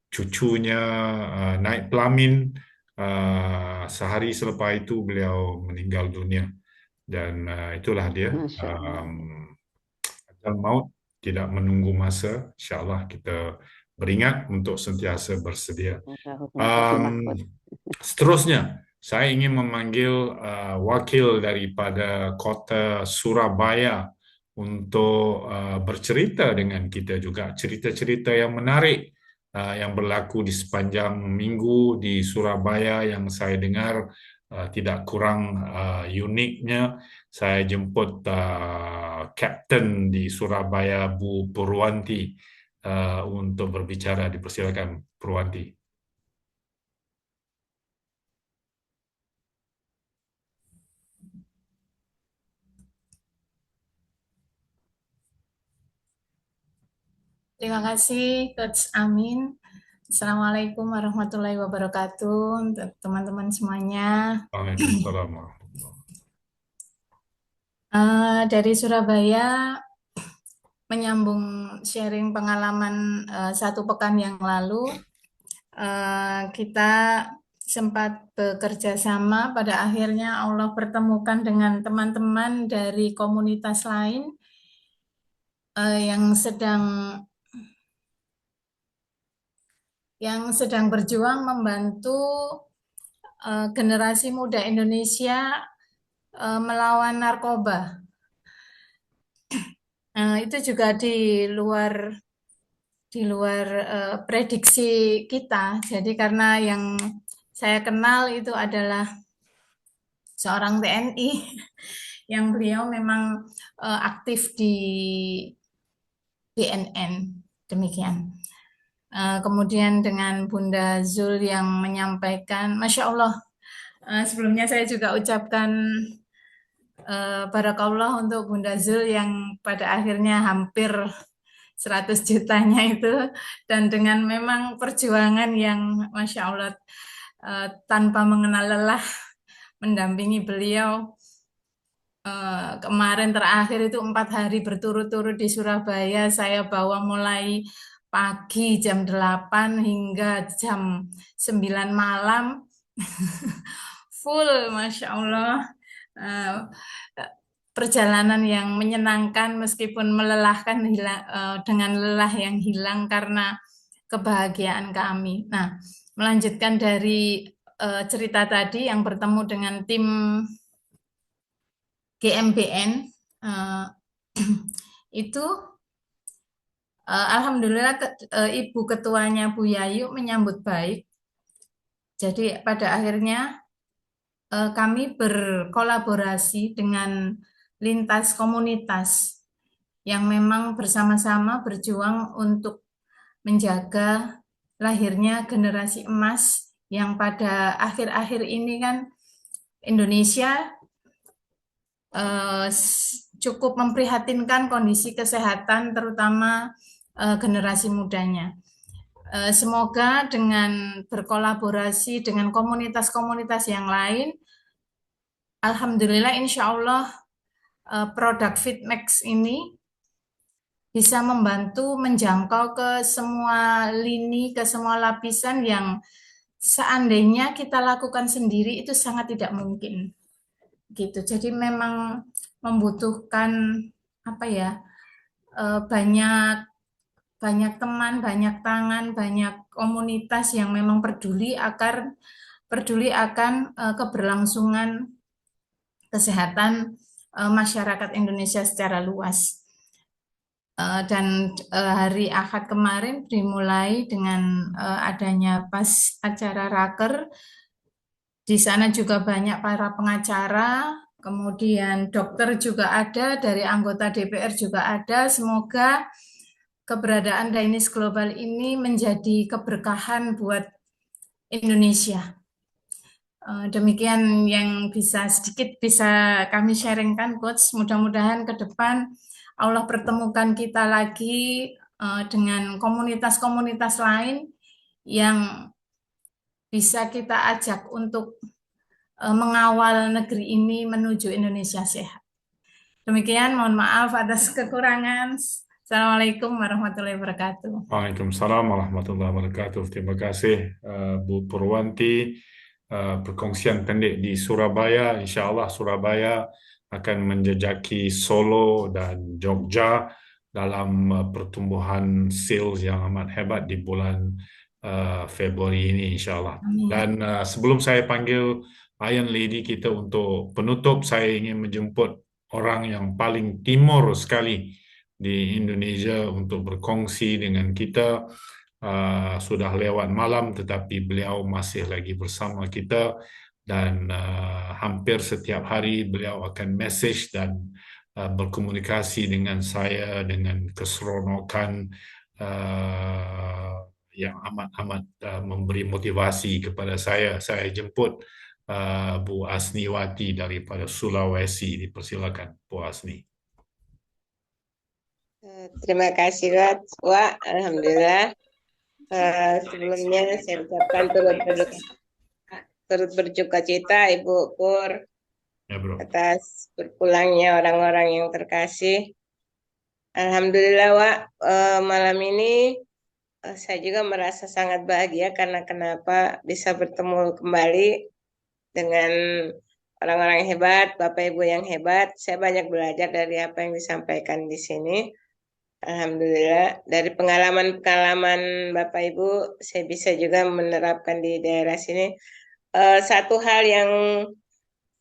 cucunya naik pelamin, sehari selepas itu beliau meninggal dunia, dan itulah dia, ajal maut tidak menunggu masa. InsyaAllah kita beringat untuk sentiasa bersedia. Seterusnya saya ingin memanggil wakil daripada kota Surabaya untuk bercerita dengan kita juga, cerita-cerita yang menarik yang berlaku di sepanjang minggu di Surabaya yang saya dengar tidak kurang uniknya. Saya jemput Kapten di Surabaya, Bu Purwanti, untuk berbicara. Dipersilakan Purwanti. Terima kasih Coach Amin. Assalamualaikum warahmatullahi wabarakatuh untuk teman-teman semuanya. Waalaikumsalam warahmatullahi wabarakatuh. Dari Surabaya, menyambung sharing pengalaman satu pekan yang lalu, kita sempat bekerja sama. Pada akhirnya Allah pertemukan dengan teman-teman dari komunitas lain yang sedang berjuang membantu generasi muda Indonesia melawan narkoba. Itu juga di luar prediksi kita. Jadi karena yang saya kenal itu adalah seorang TNI yang beliau memang aktif di BNN, demikian. Kemudian dengan Bunda Zul yang menyampaikan, Masya Allah, sebelumnya saya juga ucapkan barakallah untuk Bunda Zul yang pada akhirnya hampir 100 jutanya itu, dan dengan memang perjuangan yang Masya Allah tanpa mengenal lelah mendampingi beliau. Kemarin terakhir itu 4 hari berturut-turut di Surabaya, saya bawa mulai pagi jam 8 hingga jam 9 malam, full, Masya Allah. Perjalanan yang menyenangkan meskipun melelahkan, dengan lelah yang hilang karena kebahagiaan kami. Nah, melanjutkan dari cerita tadi yang bertemu dengan tim GMBN, itu alhamdulillah Ibu Ketuanya Bu Yayu menyambut baik. Jadi pada akhirnya kami berkolaborasi dengan lintas komunitas yang memang bersama-sama berjuang untuk menjaga lahirnya generasi emas yang pada akhir-akhir ini kan Indonesia cukup memprihatinkan kondisi kesehatan terutama generasi mudanya. Semoga dengan berkolaborasi dengan komunitas-komunitas yang lain, alhamdulillah insya Allah produk Fitmax ini bisa membantu menjangkau ke semua lini, ke semua lapisan yang seandainya kita lakukan sendiri itu sangat tidak mungkin. Gitu. Jadi memang membutuhkan banyak teman, banyak tangan, banyak komunitas yang memang peduli akan keberlangsungan kesehatan masyarakat Indonesia secara luas. Dan hari Ahad kemarin dimulai dengan adanya pas acara raker. Di sana juga banyak para pengacara, kemudian dokter juga ada, dari anggota DPR juga ada. Semoga keberadaan Dainis Global ini menjadi keberkahan buat Indonesia. Demikian yang sedikit bisa kami sharingkan, Coach. Mudah-mudahan ke depan Allah pertemukan kita lagi dengan komunitas-komunitas lain yang bisa kita ajak untuk mengawal negeri ini menuju Indonesia sehat. Demikian, mohon maaf atas kekurangan. Assalamualaikum warahmatullahi wabarakatuh. Waalaikumsalam warahmatullahi wabarakatuh. Terima kasih Bu Purwanti. Perkongsian pendek di Surabaya. Insya Allah Surabaya akan menjejaki Solo dan Jogja dalam pertumbuhan sales yang amat hebat di bulan Februari ini, insya Allah. Dan sebelum saya panggil Iron Lady kita untuk penutup, saya ingin menjemput orang yang paling timur sekali di Indonesia untuk berkongsi dengan kita. Sudah lewat malam tetapi beliau masih lagi bersama kita dan hampir setiap hari beliau akan message dan berkomunikasi dengan saya dengan keseronokan yang amat memberi motivasi kepada saya. Saya jemput Bu Asniwati daripada Sulawesi. Dipersilakan Bu Asni. Terima kasih Wak. Alhamdulillah. Sebelumnya saya ucapkan turut berduka cita Ibu Pur Ya, bro. atas berpulangnya orang-orang yang terkasih. Alhamdulillah, Wak, malam ini saya juga merasa sangat bahagia karena kenapa bisa bertemu kembali dengan orang-orang yang hebat, Bapak Ibu yang hebat. Saya banyak belajar dari apa yang disampaikan di sini. Alhamdulillah, dari pengalaman-pengalaman Bapak Ibu, saya bisa juga menerapkan di daerah sini. Satu hal yang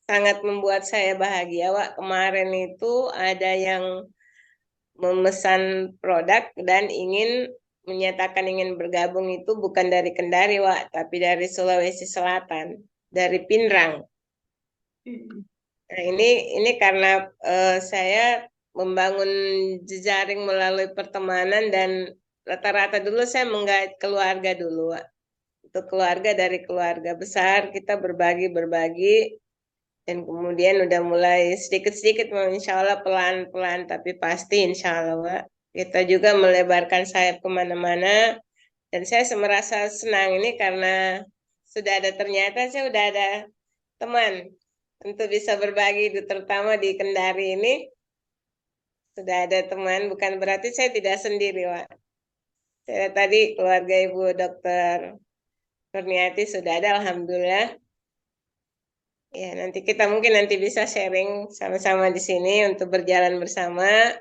sangat membuat saya bahagia, Wak, kemarin itu ada yang memesan produk dan menyatakan ingin bergabung itu bukan dari Kendari, Wak, tapi dari Sulawesi Selatan, dari Pinrang. Nah, ini karena saya membangun jejaring melalui pertemanan dan rata-rata dulu saya menggait keluarga dulu, Wak. Untuk keluarga, dari keluarga besar kita berbagi dan kemudian udah mulai sedikit-sedikit, insya Allah pelan-pelan tapi pasti insya Allah, Wak. Kita juga melebarkan sayap kemana-mana dan saya merasa senang ini karena ternyata saya udah ada teman untuk bisa berbagi, terutama di Kendari ini sudah ada teman, bukan berarti saya tidak sendiri, Wak. Saya tadi keluarga Ibu Dr. Kurniati sudah ada, Alhamdulillah. Ya, kita mungkin bisa sharing sama-sama di sini untuk berjalan bersama.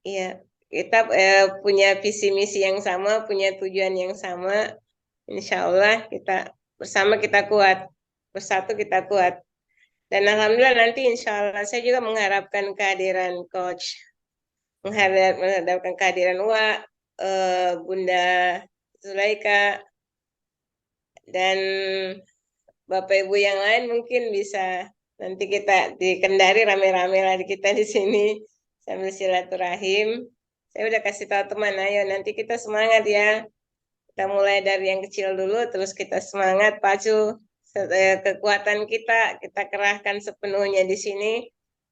Ya, kita punya visi misi yang sama, punya tujuan yang sama. Insya Allah kita bersama kita kuat, bersatu kita kuat. Dan alhamdulillah nanti insya Allah saya juga mengharapkan kehadiran coach, mengharapkan kehadiran Wak, Bunda Zulaika, dan Bapak Ibu yang lain mungkin bisa nanti kita di Kendari rame-rame lagi kita di sini sambil silaturahim. Saya udah kasih tahu teman, ayo nanti kita semangat ya. Kita mulai dari yang kecil dulu, terus kita semangat, pacu kekuatan kita kerahkan sepenuhnya di sini.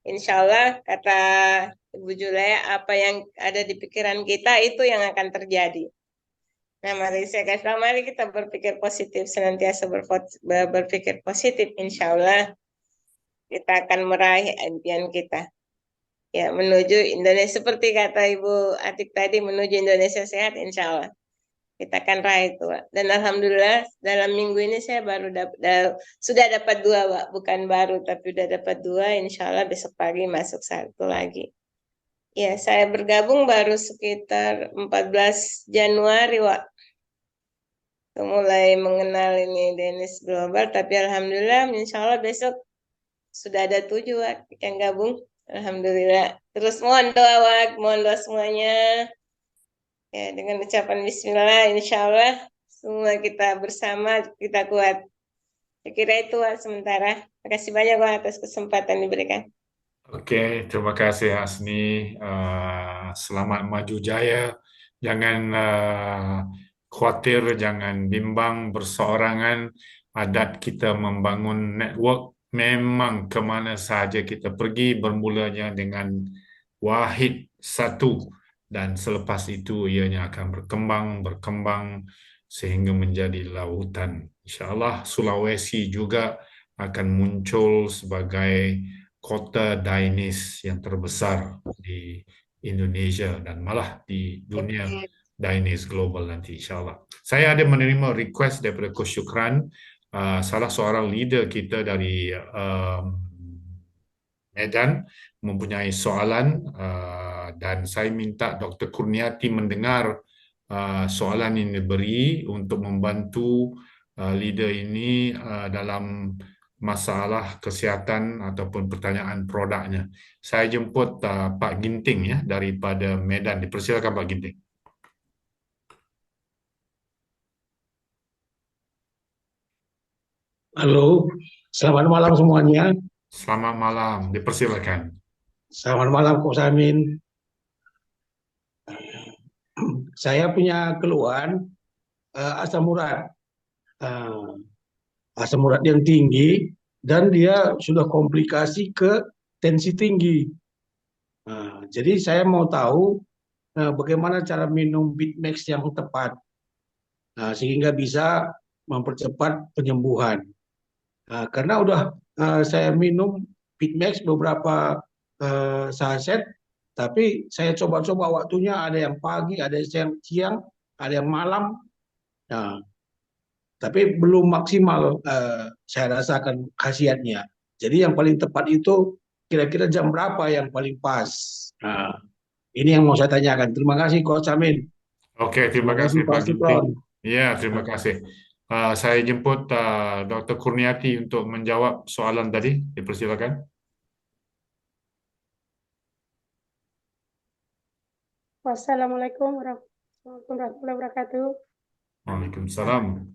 Insya Allah, kata Ibu Julaya, apa yang ada di pikiran kita itu yang akan terjadi. Nah, mari saya kasih tahu, mari kita berpikir positif, senantiasa berpikir positif. Insya Allah, kita akan meraih impian kita. Ya, menuju Indonesia, seperti kata Ibu Atik tadi, menuju Indonesia sehat, insya Allah. Kita akan raih itu, Wak. Dan alhamdulillah dalam minggu ini saya sudah dapat 2, Wak. Bukan baru, tapi sudah dapat 2. Insya Allah besok pagi masuk 1 lagi. Ya, saya bergabung baru sekitar 14 Januari, Wak. Mulai mengenal ini Dennis Global, tapi alhamdulillah insya Allah besok sudah ada 7, Wak, yang gabung. Alhamdulillah. Terus mohon doa, Wak. Mohon doa semuanya. Ya, dengan ucapan bismillah, insya Allah semua kita bersama, kita kuat. Saya kira itu, Wak, sementara. Terima kasih banyak, Wak, atas kesempatan diberikan. Oke, terima kasih Hasni. Selamat maju jaya. Jangan khawatir, jangan bimbang, berseorangan. Adat kita membangun network. Memang kemana sahaja kita pergi, bermulanya dengan wahid satu. Dan selepas itu ianya akan berkembang sehingga menjadi lautan. InsyaAllah Sulawesi juga akan muncul sebagai kota Dainis yang terbesar di Indonesia dan malah di dunia Dainis global nanti insyaAllah. Saya ada menerima request daripada Coach Syukran, salah seorang leader kita dari Medan mempunyai soalan dan saya minta Dr. Kurniati mendengar soalan yang diberi untuk membantu leader ini dalam masalah kesihatan ataupun pertanyaan produknya. Saya jemput Pak Ginting ya daripada Medan. Dipersilakan Pak Ginting. Halo, selamat malam semuanya. Selamat malam, dipersilakan. Selamat malam, Coach Amin. Saya punya keluhan asam urat. Asam urat yang tinggi dan dia sudah komplikasi ke tensi tinggi. Jadi saya mau tahu bagaimana cara minum Bitmax yang tepat sehingga bisa mempercepat penyembuhan. Karena udah saya minum Pitmax beberapa saset, tapi saya coba-coba waktunya ada yang pagi, ada yang siang, ada yang malam. Nah, tapi belum maksimal saya rasakan khasiatnya. Jadi yang paling tepat itu kira-kira jam berapa yang paling pas? Nah, ini yang mau saya tanyakan. Terima kasih Coach Amin. Oke, terima Terima kasih kasih Pak Pak Supron. Ginting. Ya, terima kasih. Saya jemput Dr. Kurniati untuk menjawab soalan tadi. Dipersilakan. Wassalamualaikum warahmatullahi wabarakatuh. Waalaikumsalam.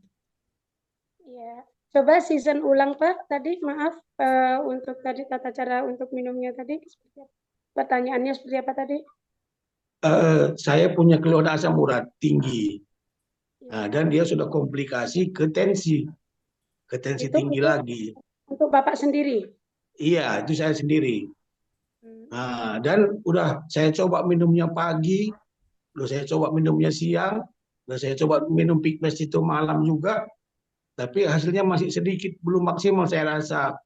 Ya, coba season ulang Pak tadi, maaf untuk tadi tata cara untuk minumnya tadi. Pertanyaannya seperti apa tadi? Saya punya keluhan asam urat tinggi. Dan dia sudah komplikasi ke tensi tinggi lagi. Untuk Bapak sendiri? Iya, itu saya sendiri. Dan udah saya coba minumnya pagi, udah saya coba minumnya siang, udah saya coba minum Pitmax itu malam juga, tapi hasilnya masih sedikit, belum maksimal saya rasa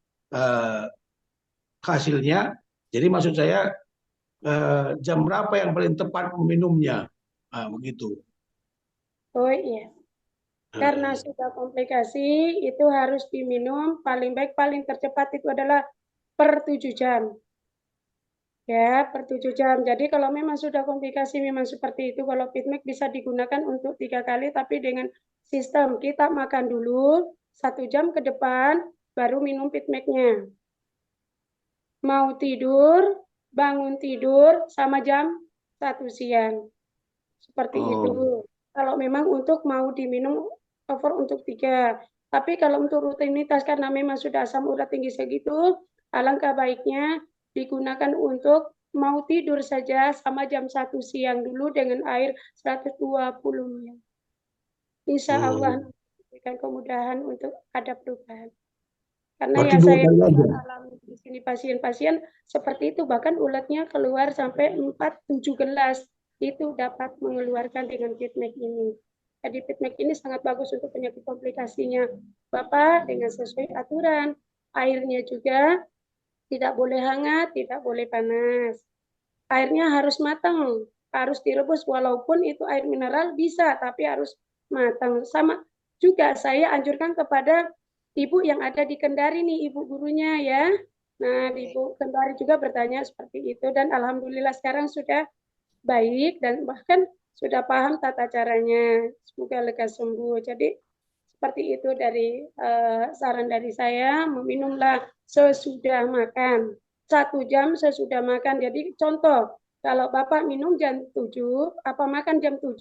hasilnya. Jadi maksud saya jam berapa yang paling tepat meminumnya, begitu. Oh iya. Karena sudah komplikasi, itu harus diminum paling baik, paling tercepat itu adalah per 7 jam. Ya, per 7 jam. Jadi kalau memang sudah komplikasi memang seperti itu, kalau Pitmax bisa digunakan untuk 3 kali, tapi dengan sistem kita makan dulu 1 jam ke depan, baru minum Pitmax-nya. Mau tidur, bangun tidur sama jam 1 siang. Seperti itu. Kalau memang untuk mau diminum over untuk 3. Tapi kalau untuk rutinitas karena memang sudah asam urat tinggi segitu, alangkah baiknya digunakan untuk mau tidur saja sama jam 1 siang dulu dengan air 120 ml. Insya Allah memberikan kemudahan untuk ada perubahan. Karena yang saya alami di sini pasien-pasien seperti itu, bahkan ulatnya keluar sampai 4-7 gelas. Itu dapat mengeluarkan dengan Pitmax ini. Jadi Pitmax ini sangat bagus untuk penyakit komplikasinya. Bapak dengan sesuai aturan, airnya juga tidak boleh hangat, tidak boleh panas. Airnya harus matang, harus direbus walaupun itu air mineral bisa, tapi harus matang. Sama juga saya anjurkan kepada ibu yang ada di Kendari nih, ibu gurunya ya. Nah, ibu Kendari juga bertanya seperti itu dan alhamdulillah sekarang sudah baik dan bahkan sudah paham tata caranya. Semoga lekas sembuh. Jadi seperti itu dari saran dari saya, meminumlah sesudah makan. 1 jam sesudah makan. Jadi contoh, kalau Bapak minum jam 7, apa makan jam 7,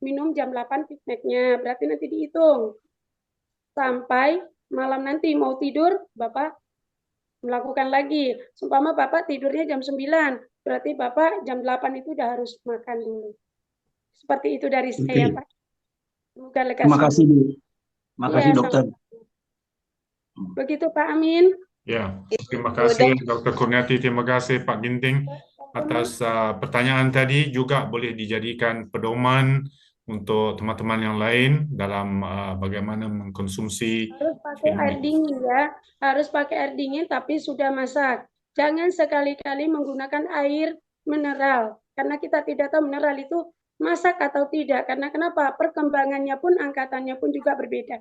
minum jam 8 Pitmax-nya. Berarti nanti dihitung. Sampai malam nanti mau tidur, Bapak melakukan lagi. Seumpama Bapak tidurnya jam 9, berarti Bapak jam 8 itu udah harus makan dulu. Seperti itu dari saya, Pak. Semoga lekas. Terima kasih, Bu. Terima kasih, Dokter. Begitu, Pak Amin. Ya, terima kasih Dr. Kurniati, terima kasih Pak Ginting atas pertanyaan tadi, juga boleh dijadikan pedoman untuk teman-teman yang lain dalam bagaimana mengkonsumsi. Harus pakai air dingin ya, harus pakai air dingin tapi sudah masak. Jangan sekali-kali menggunakan air mineral, karena kita tidak tahu mineral itu masak atau tidak. Karena kenapa? Perkembangannya pun, angkatannya pun juga berbeda.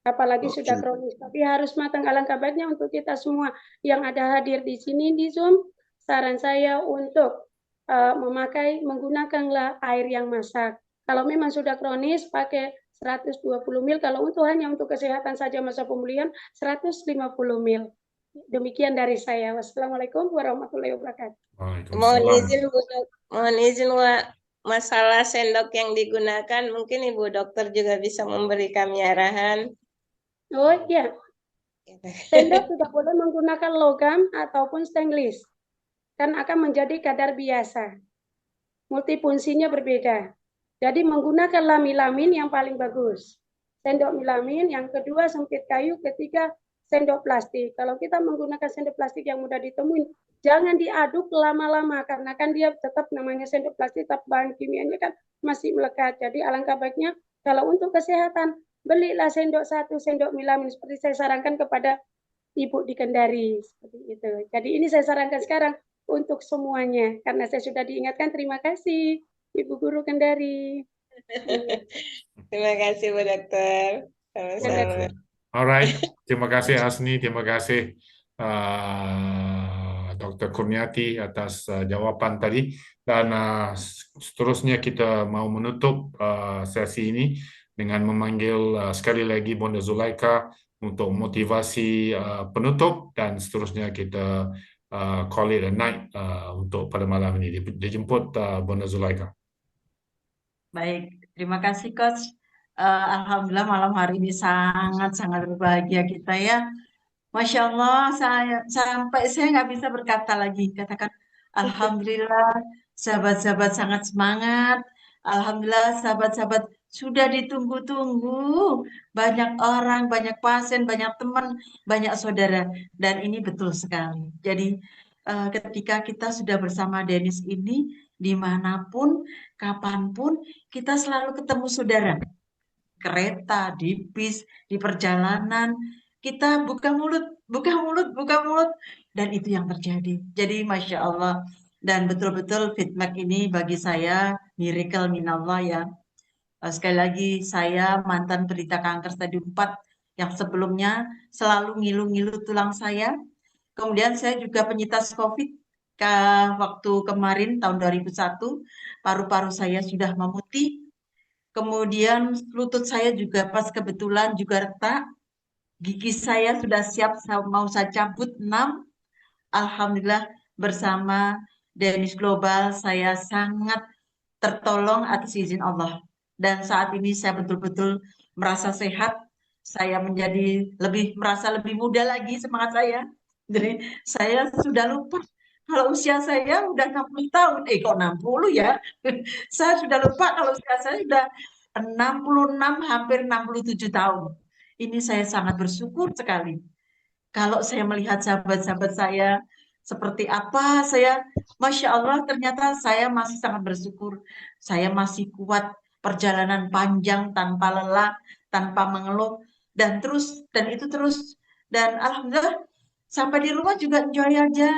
Apalagi sudah kronis, tapi harus matang. Alangkah baiknya untuk kita semua yang ada hadir di sini di Zoom, saran saya untuk menggunakanlah air yang masak. Kalau memang sudah kronis, pakai 120 ml. Kalau hanya untuk kesehatan saja masa pemulihan, 150 ml. Demikian dari saya. Wassalamualaikum warahmatullahi wabarakatuh. Mohon izin, Wak. Masalah sendok yang digunakan, mungkin Ibu Dokter juga bisa memberi kami arahan. Oh iya, sendok tidak boleh menggunakan logam ataupun stainless, kan akan menjadi kadar biasa. Multifungsinya berbeda. Jadi menggunakan lami-lamin yang paling bagus. Sendok milamin, yang kedua sempit kayu, ketiga sendok plastik. Kalau kita menggunakan sendok plastik yang mudah ditemuin, jangan diaduk lama-lama karena kan dia tetap namanya sendok plastik, tapi bahan kimianya kan masih melekat. Jadi alangkah baiknya kalau untuk kesehatan belilah sendok 1, sendok milamin seperti saya sarankan kepada Ibu di Kendari seperti itu. Jadi ini saya sarankan sekarang untuk semuanya karena saya sudah diingatkan. Terima kasih Ibu Guru Kendari. Terima kasih Bu Dokter. Sama-sama. Alright, terima kasih Asni, terima kasih Dr. Kurniati atas jawaban tadi. Dan seterusnya kita mau menutup sesi ini dengan memanggil sekali lagi Bonda Zulaika untuk motivasi penutup, dan seterusnya kita call it a night untuk pada malam ini. Dijemput Bonda Zulaika. Baik, terima kasih Coach. Alhamdulillah malam hari ini sangat-sangat berbahagia kita ya. Masya Allah, sampai saya nggak bisa berkata lagi. Katakan, Alhamdulillah, sahabat-sahabat sangat semangat. Alhamdulillah, sahabat-sahabat sudah ditunggu-tunggu. Banyak orang, banyak pasien, banyak teman, banyak saudara. Dan ini betul sekali. Jadi, ketika kita sudah bersama Dennis ini, dimanapun, kapanpun, kita selalu ketemu saudara. Kereta, di bis, di perjalanan, kita buka mulut, dan itu yang terjadi. Jadi Masya Allah, dan betul-betul feedback ini bagi saya miracle minallah ya. Sekali lagi, saya mantan penderita kanker stadium 4 yang sebelumnya selalu ngilu-ngilu tulang saya. Kemudian saya juga penyintas COVID waktu kemarin tahun 2001, paru-paru saya sudah memutih. Kemudian lutut saya juga pas kebetulan juga retak. Gigi saya sudah siap mau saya cabut 6. Alhamdulillah bersama Dennis Global saya sangat tertolong atas izin Allah. Dan saat ini saya betul-betul merasa sehat. Saya menjadi merasa lebih muda lagi semangat saya. Jadi saya sudah lupa kalau usia saya udah 60 tahun. Kok 60 ya? Saya sudah lupa kalau usia saya sudah 66, hampir 67 tahun. Ini saya sangat bersyukur sekali. Kalau saya melihat sahabat-sahabat saya seperti apa, Masya Allah, ternyata saya masih sangat bersyukur. Saya masih kuat perjalanan panjang tanpa lelah, tanpa mengeluh, dan itu terus. Dan Alhamdulillah, sampai di rumah juga enjoy aja.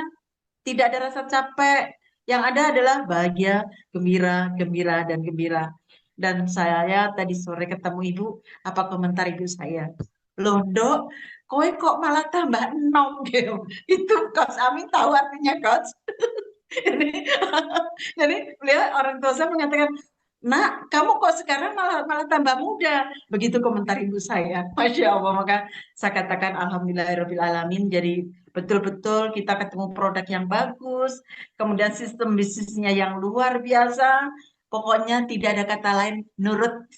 Tidak ada rasa capek. Yang ada adalah bahagia, gembira, gembira, dan gembira. Dan saya tadi sore ketemu ibu, apa komentar ibu saya? Loh Dok, kowe kok malah tambah 6 gitu. Itu Coach Amin tahu artinya Coach. Jadi beliau orang tua saya mengatakan, Nak, kamu kok sekarang malah tambah muda. Begitu komentar ibu saya. Masya Allah, maka saya katakan Alhamdulillahirrahmanirrahim. Jadi betul-betul kita ketemu produk yang bagus, kemudian sistem bisnisnya yang luar biasa. Pokoknya tidak ada kata lain, nurut,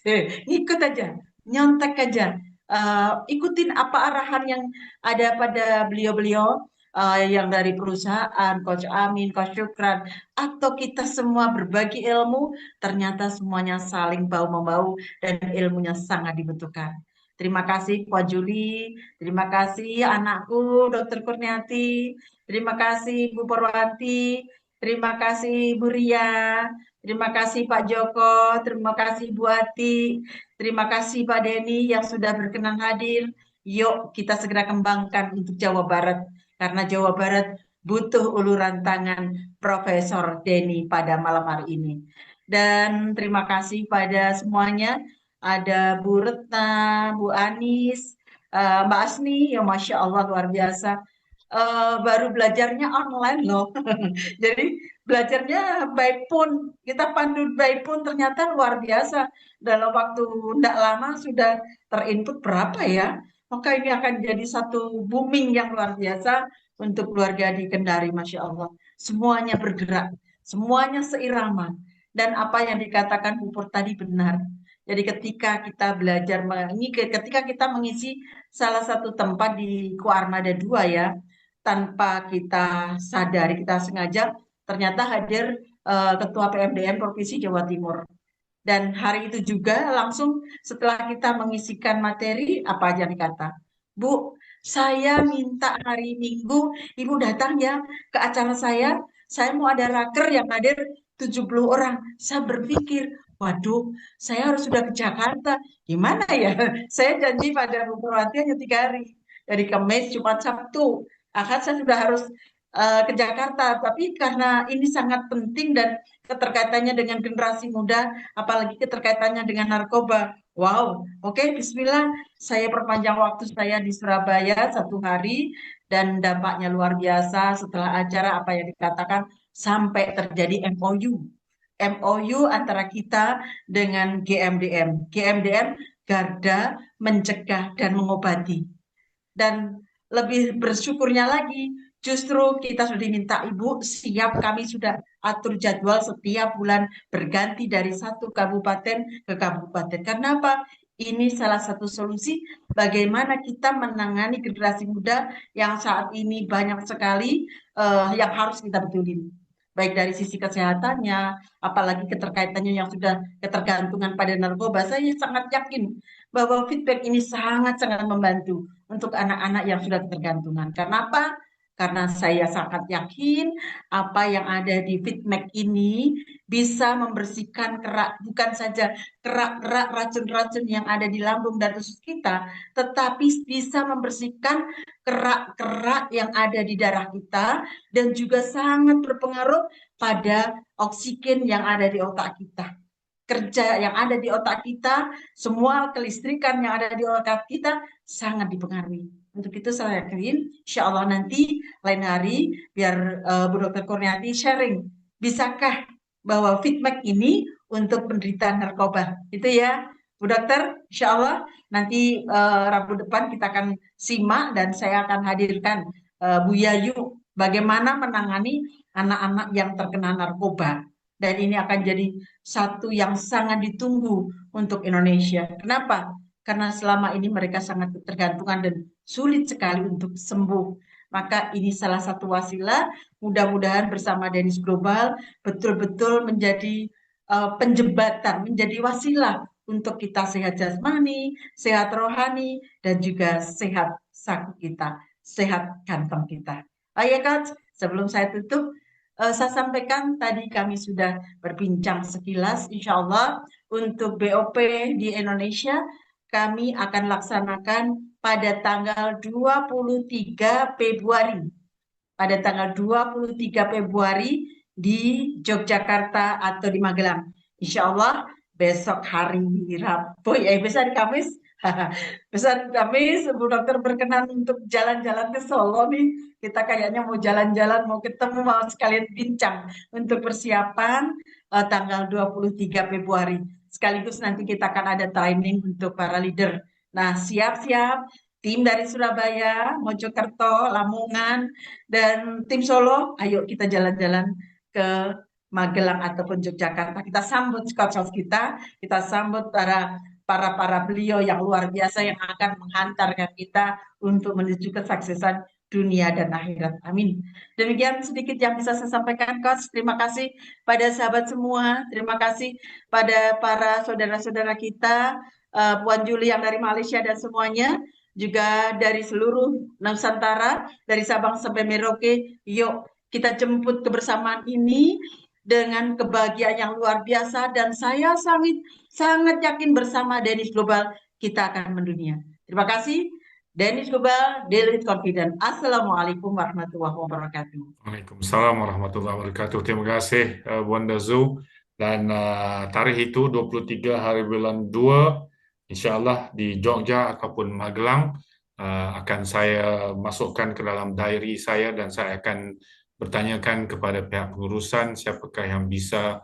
ikut aja, nyontek aja. Ikutin apa arahan yang ada pada beliau-beliau, yang dari perusahaan, Coach Amin, Coach Syukran, atau kita semua berbagi ilmu, ternyata semuanya saling bahu-membahu dan ilmunya sangat dibutuhkan. Terima kasih Pak Juli, terima kasih anakku Dr. Kurniati, terima kasih Bu Porwanti, terima kasih Bu Ria, terima kasih Pak Joko, terima kasih Bu Ati, terima kasih Pak Denny yang sudah berkenan hadir. Yuk kita segera kembangkan untuk Jawa Barat, karena Jawa Barat butuh uluran tangan Profesor Denny pada malam hari ini. Dan terima kasih pada semuanya. Ada Bu Retna, Bu Anis, Mbak Asni, ya Masya Allah luar biasa. Baru belajarnya online loh. Jadi belajarnya by phone, kita pandu by phone ternyata luar biasa. Dalam waktu tidak lama sudah terinput berapa ya? Maka ini akan jadi satu booming yang luar biasa untuk keluarga di Kendari, Masya Allah. Semuanya bergerak, semuanya seirama. Dan apa yang dikatakan Bu Pur tadi benar. Jadi ketika kita belajar, ketika kita mengisi salah satu tempat di Kuarmada 2 ya, tanpa kita sadari, kita sengaja, ternyata hadir Ketua PMDN Provinsi Jawa Timur. Dan hari itu juga langsung setelah kita mengisikan materi, apa aja dikata? Bu, saya minta hari Minggu Ibu datang ya ke acara saya mau ada raker yang hadir 70 orang. Saya berpikir, waduh, saya harus sudah ke Jakarta. Gimana ya? Saya janji pada Bu Purwati hanya 3 hari. Dari Kamis, Jumat, Sabtu. Ahad saya sudah harus ke Jakarta. Tapi karena ini sangat penting dan keterkaitannya dengan generasi muda, apalagi keterkaitannya dengan narkoba. Wow, oke, Bismillah. Saya perpanjang waktu saya di Surabaya 1 hari dan dampaknya luar biasa setelah acara apa yang dikatakan sampai terjadi MOU antara kita dengan GMDM. GMDM, Garda Mencegah dan Mengobati. Dan lebih bersyukurnya lagi, justru kita sudah diminta Ibu siap, kami sudah atur jadwal setiap bulan berganti dari satu kabupaten ke kabupaten. Karena apa? Ini salah satu solusi bagaimana kita menangani generasi muda yang saat ini banyak sekali yang harus kita betulin. Baik dari sisi kesehatannya, apalagi keterkaitannya yang sudah ketergantungan pada narkoba. Saya sangat yakin bahwa feedback ini sangat-sangat membantu untuk anak-anak yang sudah ketergantungan. Karena apa? Karena saya sangat yakin apa yang ada di feedback ini bisa membersihkan kerak, bukan saja kerak-kerak racun-racun yang ada di lambung dan usus kita, tetapi bisa membersihkan kerak-kerak yang ada di darah kita dan juga sangat berpengaruh pada oksigen yang ada di otak kita. Kerja yang ada di otak kita, semua kelistrikan yang ada di otak kita sangat dipengaruhi. Untuk itu saya yakin, insya Allah nanti lain hari biar Bu Dr. Kurniati sharing, bisakah bahwa feedback ini untuk penderita narkoba, itu ya Bu Dokter, insya Allah nanti Rabu depan kita akan simak dan saya akan hadirkan Bu Yayu bagaimana menangani anak-anak yang terkena narkoba. Dan ini akan jadi satu yang sangat ditunggu untuk Indonesia. Kenapa? Karena selama ini mereka sangat ketergantungan dan sulit sekali untuk sembuh. Maka ini salah satu wasilah, mudah-mudahan bersama Dennis Global betul-betul menjadi penjembatan, menjadi wasilah untuk kita sehat jasmani, sehat rohani, dan juga sehat saku kita, sehat kantong kita. Ayo Coach, sebelum saya tutup, saya sampaikan tadi kami sudah berbincang sekilas, insya Allah untuk BOP di Indonesia kami akan laksanakan pada tanggal 23 Februari. Pada tanggal 23 Februari di Yogyakarta atau di Magelang. Insya Allah besok hari Rabu, besok hari Kamis. Besok hari Kamis, Bu Dokter berkenan untuk jalan-jalan ke Solo nih. Kita kayaknya mau jalan-jalan, mau ketemu, mau sekalian bincang untuk persiapan tanggal 23 Februari. Sekaligus nanti kita akan ada training untuk para leader. Nah, siap-siap tim dari Surabaya, Mojokerto, Lamongan, dan tim Solo, ayo kita jalan-jalan ke Magelang ataupun Yogyakarta. Kita sambut coach kita sambut para beliau yang luar biasa yang akan menghantarkan kita untuk menuju kesuksesan dunia dan akhirat. Amin. Demikian sedikit yang bisa saya sampaikan, Coach. Terima kasih pada sahabat semua. Terima kasih pada para saudara-saudara kita, Puan Juli yang dari Malaysia dan semuanya, juga dari seluruh Nusantara, dari Sabang sampai Merauke. Yuk, kita jemput kebersamaan ini dengan kebahagiaan yang luar biasa dan saya sangat yakin bersama Dennis Global kita akan mendunia. Terima kasih. Dennis Global, Daily Confident. Assalamualaikum warahmatullahi wabarakatuh. Waalaikumsalam warahmatullahi wabarakatuh. Terima kasih Bunda Zu. Dan tarikh itu 23 hari bulan 2, insya Allah di Jogja ataupun Magelang akan saya masukkan ke dalam diary saya dan saya akan bertanyakan kepada pihak pengurusan siapakah yang bisa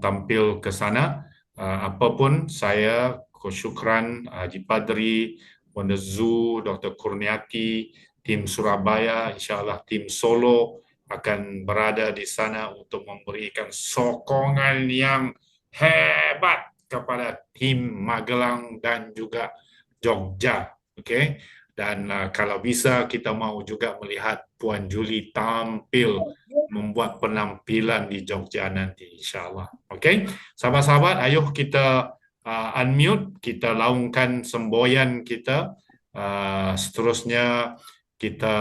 tampil ke sana. Apapun saya, Coach Syukran, Haji Padri, Bunda Zu, Dr. Kurniati, tim Surabaya, insya Allah tim Solo akan berada di sana untuk memberikan sokongan yang hebat kepada tim Magelang dan juga Jogja. Oke? Dan kalau bisa kita mau juga melihat Puan Juli tampil membuat penampilan di Jogja nanti, insya Allah. Oke? Sahabat-sahabat, ayo kita unmute, kita laungkan semboyan kita. Seterusnya kita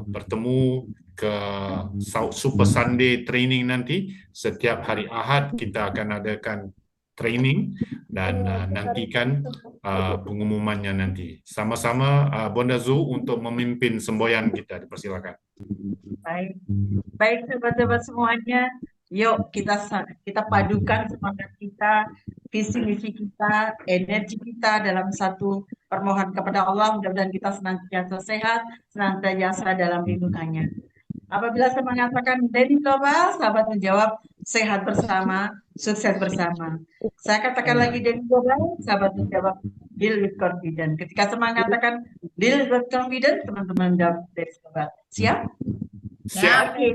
bertemu ke Super Sunday training nanti. Setiap hari Ahad kita akan adakan training dan nantikan pengumumannya nanti. Sama-sama Bonda Zul untuk memimpin semboyan kita. Dipersilakan. Baik, baik sahabat-sahabat semuanya. Yuk kita padukan semangat kita, visi misi kita, energi kita dalam satu permohonan kepada Allah. Mudah-mudahan kita senantiasa sehat, senantiasa dalam lindungannya. Apabila saya mengatakan Denny Global, sahabat menjawab sehat bersama, sukses bersama. Saya katakan lagi Denny Global, sahabat menjawab deal with confidence. Ketika saya mengatakan deal with confidence, teman-teman jawab Denny Global. Siap? Siap. Oke.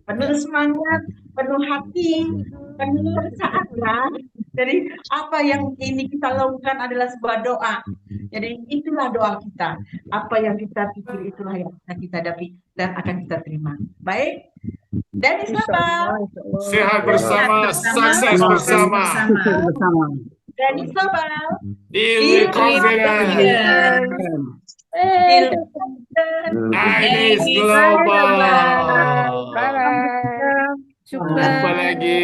Penuh semangat, penuh hati, penuh perasaan ya. Jadi apa yang ini kita lakukan adalah sebuah doa. Jadi itulah doa kita. Apa yang kita pikir itulah yang akan kita hadapi dan akan kita terima. Baik. Dan Isabel. Sehat bersama, sukses bersama. Dan Isabel. Deal with confidence. Deal Anies Global. Syukran. Jumpa lagi.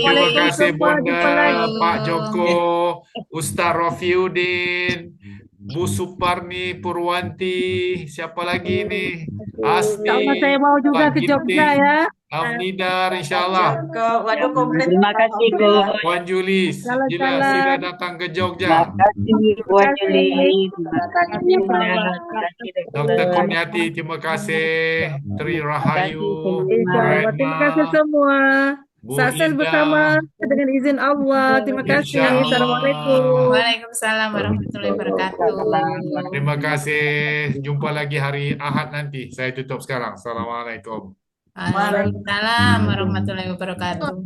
Terima kasih Bonda, Pak Joko, Ustaz Rafiuddin, Bu Suparni Purwanti, siapa lagi nih? Asti, Sama saya mau juga Pak ke Jogja Ginting, ya. Afnidar, insyaAllah. Waduh komplit. Terima kasih, Gus. Puan Juli, Salam-salam. sila datang ke Jogja. Terima kasih, Puan Juli. Terima kasih, Dr. Kurniati, terima kasih. Tri Rahayu, Insya-Allah. Terima kasih semua. Bu Sukses Ida. bersama dengan izin Allah. Terima kasih. Insya Allah. Assalamualaikum. Waalaikumsalam warahmatullahi wabarakatuh. Terima kasih. Jumpa lagi hari Ahad nanti. Saya tutup sekarang. Assalamualaikum. Waalaikumsalam warahmatullahi wabarakatuh.